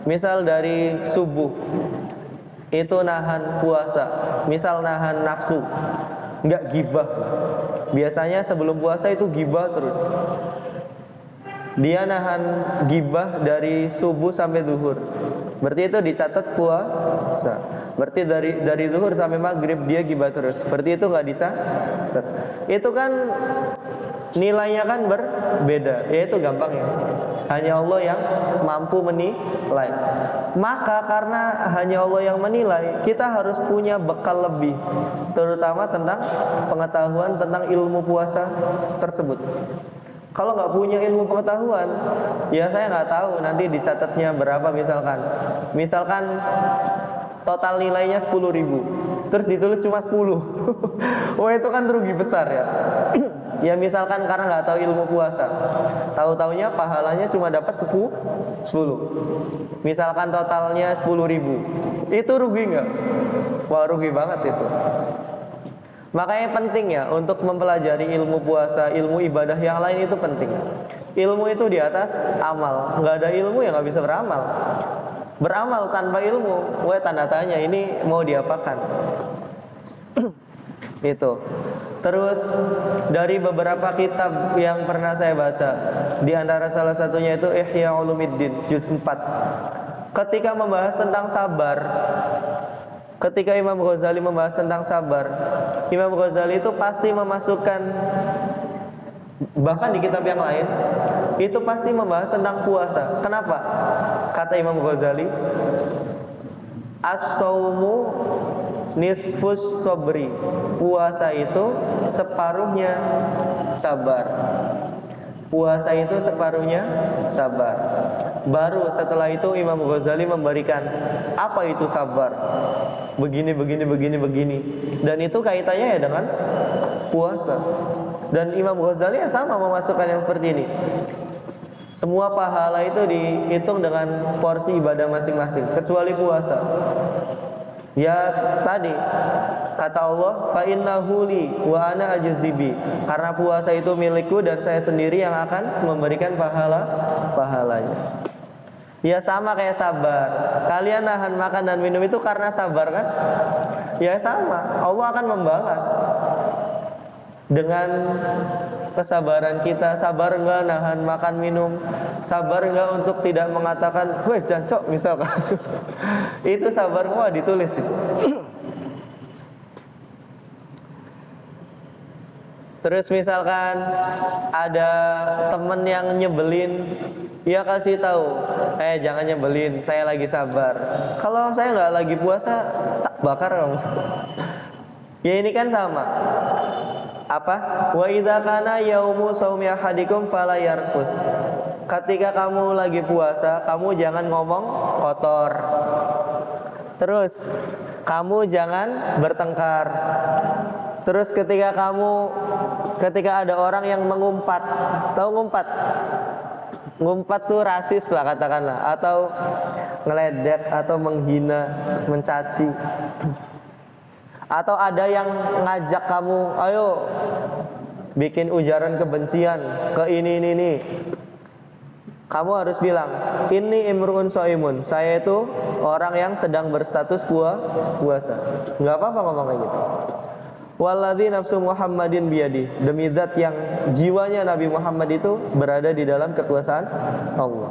misal dari subuh itu nahan puasa, misal nahan nafsu, nggak gibah. Biasanya sebelum puasa itu gibah terus. Dia nahan gibah dari subuh sampai zuhur, berarti itu dicatat puasa. Berarti dari zuhur sampai maghrib dia gibah terus, berarti itu nggak dicatat. Itu kan nilainya kan berbeda. Ya itu gampang ya, hanya Allah yang mampu menilai. Maka karena hanya Allah yang menilai, kita harus punya bekal lebih, terutama tentang pengetahuan tentang ilmu puasa tersebut. Kalau nggak punya ilmu pengetahuan, ya saya nggak tahu nanti dicatatnya berapa. Misalkan total nilainya 10.000, terus ditulis cuma 10. Wah itu kan rugi besar ya. Ya misalkan karena nggak tahu ilmu puasa, tahu-taunya pahalanya cuma dapat 10. Misalkan totalnya 10.000, itu rugi nggak? Wah rugi banget itu. Makanya penting ya untuk mempelajari ilmu puasa, ilmu ibadah yang lain itu penting. Ilmu itu di atas amal. Nggak ada ilmu ya nggak bisa beramal. Beramal tanpa ilmu, wah tanda tanya, ini mau diapakan? Itu. Terus dari beberapa kitab yang pernah saya baca, di antara salah satunya itu Ihya Ulumuddin juz 4. Ketika membahas tentang sabar, ketika Imam Ghazali membahas tentang sabar, Imam Ghazali itu pasti memasukkan, bahkan di kitab yang lain itu pasti membahas tentang puasa. Kenapa? Kata Imam Ghazali, as-saumu nisfus sobri, puasa itu separuhnya sabar. Puasa itu separuhnya sabar. Baru setelah itu Imam Ghazali memberikan apa itu sabar, begini. Dan itu kaitannya ya dengan puasa. Dan Imam Ghazali sama memasukkan yang seperti ini. Semua pahala itu dihitung dengan porsi ibadah masing-masing, kecuali puasa. Ya tadi, kata Allah, fa innahu li wa ana ajzibi. Karena puasa itu milikku dan saya sendiri yang akan memberikan pahalanya. Ya sama kayak sabar. Kalian nahan makan dan minum itu karena sabar kan? Ya sama. Allah akan membalas dengan kesabaran kita. Sabar enggak nahan makan minum? Sabar enggak untuk tidak mengatakan, "Weh, jancok," misalkan. Itu sabar semua ditulis itu. Terus misalkan ada temen yang nyebelin, ya kasih tahu, jangan nyebelin, saya lagi sabar. Kalau saya nggak lagi puasa, tak bakar kamu. Ya ini kan sama. Apa? Wa idza kana yaumu shaumi ahadikum fala yarfuth. Ketika kamu lagi puasa, kamu jangan ngomong kotor. Terus kamu jangan bertengkar. Terus ketika ada orang yang mengumpat, tahu ngumpat? Ngumpat tuh rasis lah katakanlah, atau ngeledek, atau menghina, mencaci. Atau ada yang ngajak kamu, ayo bikin ujaran kebencian ke ini. Kamu harus bilang, ini imru'un shaimun, saya itu orang yang sedang berstatus puasa. Nggak apa-apa ngomong kayak gitu. Walladzi nafsu Muhammadin biyadi, demi zat yang jiwanya Nabi Muhammad itu berada di dalam kekuasaan Allah.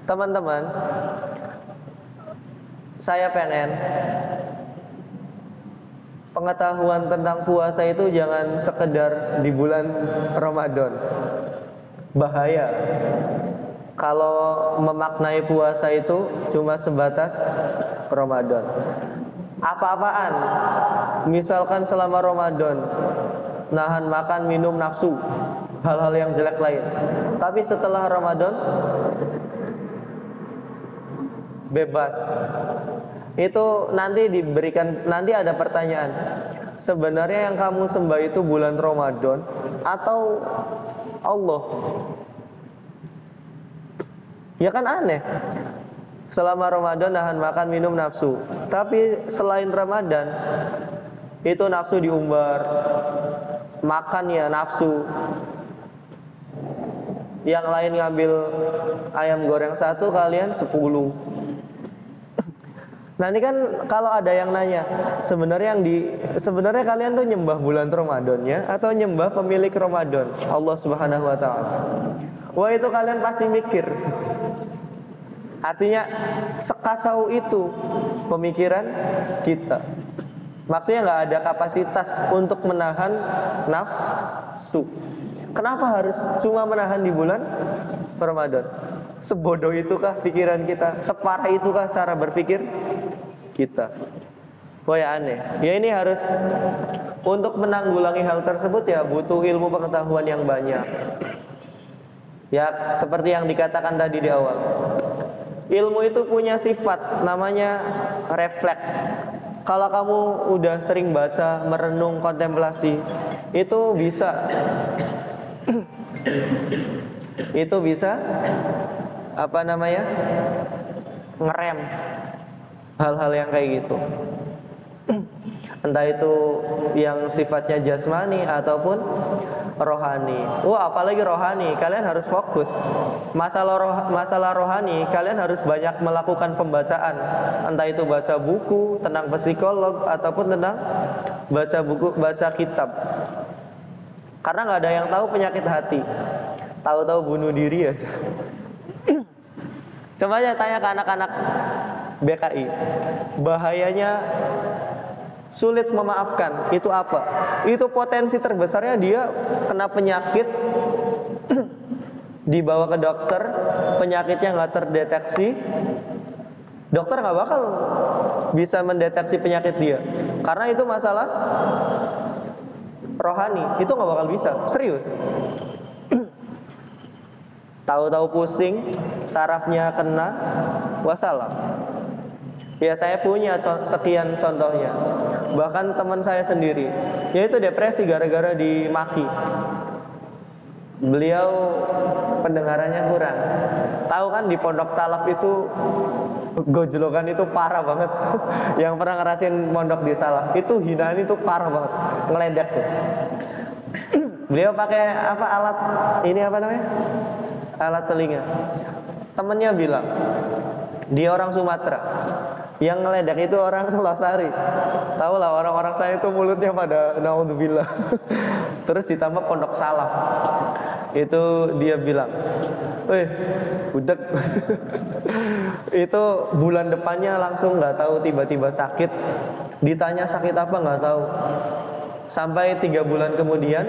Teman-teman, saya pengen pengetahuan tentang puasa itu jangan sekedar di bulan Ramadan. Bahaya kalau memaknai puasa itu cuma sebatas Ramadan. Apa-apaan? Misalkan selama Ramadan nahan makan, minum, nafsu, hal-hal yang jelek lain. Tapi setelah Ramadan bebas. Itu nanti ada pertanyaan. Sebenarnya yang kamu sembah itu bulan Ramadan atau Allah? Ya kan aneh. Selama Ramadan nahan makan, minum, nafsu. Tapi selain Ramadan itu nafsu diumbar. Makan ya nafsu. Yang lain ngambil ayam goreng 1, kalian 10. Nah ini kan kalau ada yang nanya, sebenarnya kalian tuh nyembah bulan Ramadannya atau nyembah pemilik Ramadan, Allah Subhanahu wa taala. Wah, itu kalian pasti mikir. Artinya sekacau itu pemikiran kita. Maksudnya nggak ada kapasitas untuk menahan nafsu. Kenapa harus cuma menahan di bulan Ramadan? Sebodoh itukah pikiran kita? Separah itukah cara berpikir kita? Wah ya aneh. Ya ini harus, untuk menanggulangi hal tersebut ya butuh ilmu pengetahuan yang banyak. Ya seperti yang dikatakan tadi di awal. Ilmu itu punya sifat namanya refleks. Kalau kamu udah sering baca, merenung, kontemplasi, itu bisa ngerem hal-hal yang kayak gitu. Entah itu yang sifatnya jasmani ataupun rohani. Apalagi rohani, kalian harus fokus. Masalah rohani, kalian harus banyak melakukan pembacaan. Entah itu baca buku tentang psikolog ataupun tentang baca kitab. Karena nggak ada yang tahu penyakit hati. Tahu-tahu bunuh diri aja. Coba aja tanya ke anak-anak BKI. Bahayanya sulit memaafkan itu apa? Itu potensi terbesarnya dia kena penyakit, dibawa ke dokter, penyakitnya nggak terdeteksi, dokter nggak bakal bisa mendeteksi penyakit dia, karena itu masalah rohani, itu nggak bakal bisa, serius. Tahu-tahu pusing, sarafnya kena, wassalam. Ya saya punya sekian contohnya. Bahkan teman saya sendiri, yaitu depresi gara-gara dimaki. Beliau pendengarannya kurang. Tahu kan di pondok salaf itu Gojlokan itu parah banget. Yang pernah ngerasain mondok di salaf, itu hinaan itu parah banget, ngeledek tuh. Beliau pakai apa alat ini apa namanya? Alat telinga. Temennya bilang, dia orang Sumatera. Yang ngeledek itu orang Losari. Tahu lah orang-orang saya itu mulutnya pada naudzubillah. Terus ditambah pondok salaf. Itu dia bilang, budak. Itu bulan depannya langsung nggak tahu tiba-tiba sakit. Ditanya sakit apa nggak tahu. Sampai 3 bulan kemudian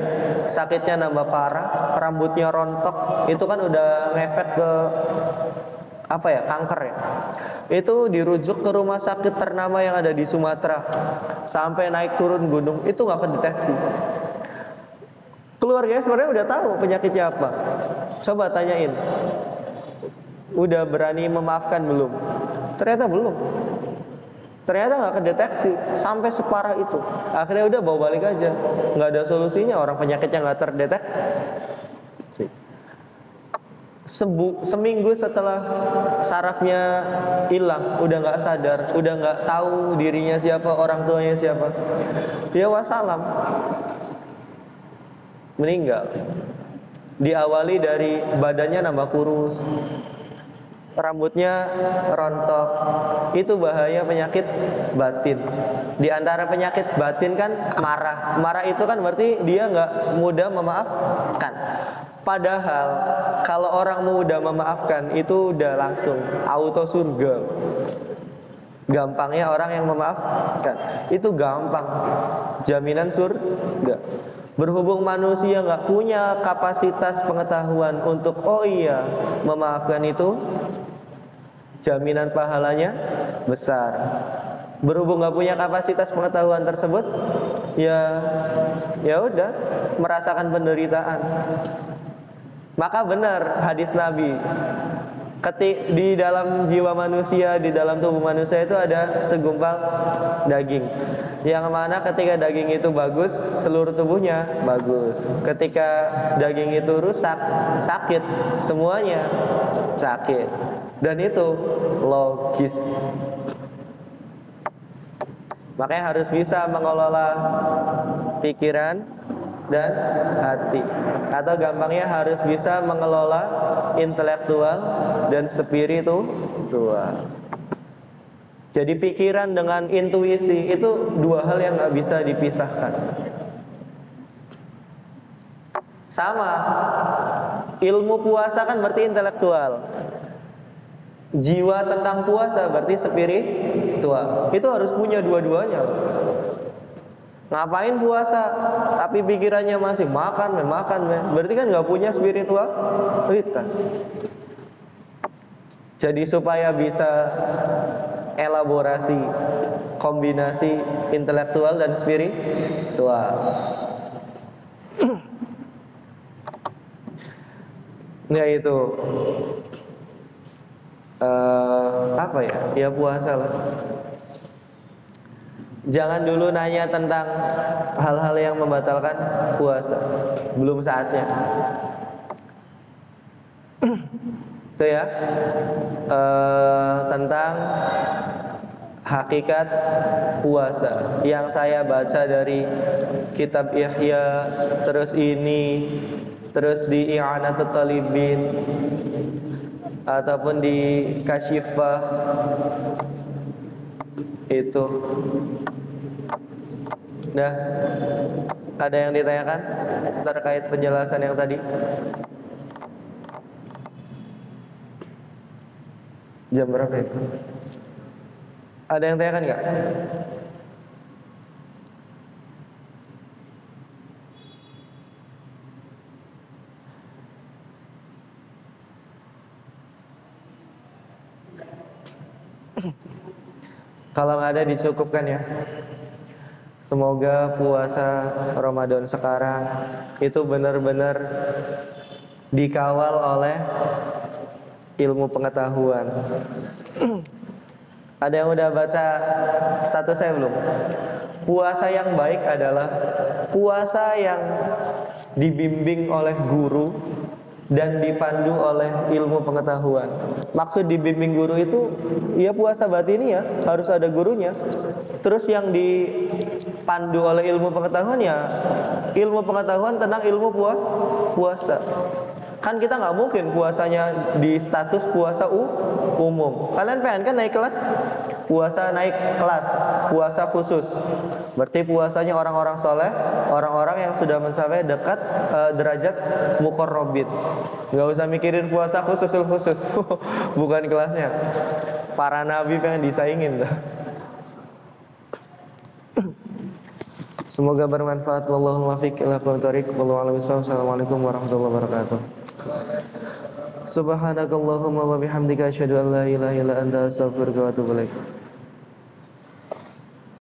sakitnya nambah parah, rambutnya rontok. Itu kan udah ngefek ke apa ya, kanker ya. Itu dirujuk ke rumah sakit ternama yang ada di Sumatera. Sampai naik turun gunung, itu nggak kedeteksi. Keluarganya sebenarnya udah tahu penyakitnya apa. Coba tanyain, udah berani memaafkan belum? Ternyata belum. Ternyata nggak kedeteksi sampai separah itu. Akhirnya udah bawa balik aja, nggak ada solusinya. Orang penyakitnya nggak terdeteksi. Seminggu setelah sarafnya hilang, udah nggak sadar, udah nggak tahu dirinya siapa, orang tuanya siapa, ya wassalam, meninggal. Diawali dari badannya nambah kurus, rambutnya rontok. Itu bahaya penyakit batin. Di antara penyakit batin kan marah. Marah itu kan berarti dia nggak mudah memaafkan. Padahal kalau orang mudah memaafkan itu udah langsung auto surga. Gampangnya orang yang memaafkan itu gampang, jaminan surga. Berhubung manusia nggak punya kapasitas pengetahuan untuk memaafkan itu, jaminan pahalanya besar. Berhubung nggak punya kapasitas pengetahuan tersebut, ya udah merasakan penderitaan. Maka benar hadis Nabi, di dalam jiwa manusia, di dalam tubuh manusia itu ada segumpal daging, yang mana ketika daging itu bagus, seluruh tubuhnya bagus. Ketika daging itu rusak, sakit, semuanya sakit. Dan itu logis. Makanya harus bisa mengelola pikiran dan hati. Atau gampangnya harus bisa mengelola intelektual dan spiritual. Jadi pikiran dengan intuisi itu dua hal yang gak bisa dipisahkan. Sama, ilmu puasa kan berarti intelektual. Jiwa tentang puasa berarti spiritual. Itu harus punya dua-duanya. Ngapain puasa tapi pikirannya masih makan. Berarti kan nggak punya spiritualitas. Jadi supaya bisa elaborasi kombinasi intelektual dan spiritual. Ya itu apa ya? Ya puasa lah. Jangan dulu nanya tentang hal-hal yang membatalkan puasa, belum saatnya. Itu ya, tentang hakikat puasa yang saya baca dari kitab Ihya, terus di I'anatut Talibin, ataupun di Kasyifah itu. Nah, ada yang ditanyakan terkait penjelasan yang tadi? Jam berapa ya? Ada yang tanyakan nggak? Kalau nggak ada dicukupkan ya. Semoga puasa Ramadan sekarang itu benar-benar dikawal oleh ilmu pengetahuan. Ada yang udah baca status saya belum? Puasa yang baik adalah puasa yang dibimbing oleh guru dan dipandu oleh ilmu pengetahuan. Maksud dibimbing guru itu ya puasa batini ya, harus ada gurunya. Terus yang dipandu oleh ilmu pengetahuan ya ilmu pengetahuan tentang ilmu puasa. Kan kita nggak mungkin puasanya di status puasa umum. Kalian pengen kan naik kelas? Puasa naik kelas, puasa khusus. Berarti puasanya orang-orang soleh, orang-orang yang sudah mencapai dekat derajat muqarrabin. Nggak usah mikirin puasa khususul khusus, bukan kelasnya. Para nabi pengen disaingin. Semoga bermanfaat. Wallahu muwaffiq ila aqwamit thoriq. Wallahu a'lam bishawab. Assalamualaikum warahmatullahi wabarakatuh. Subhanakallahumma wa bihamdika asyhadu an la ilaha illa anta astaghfiruka wa atubu ilaik.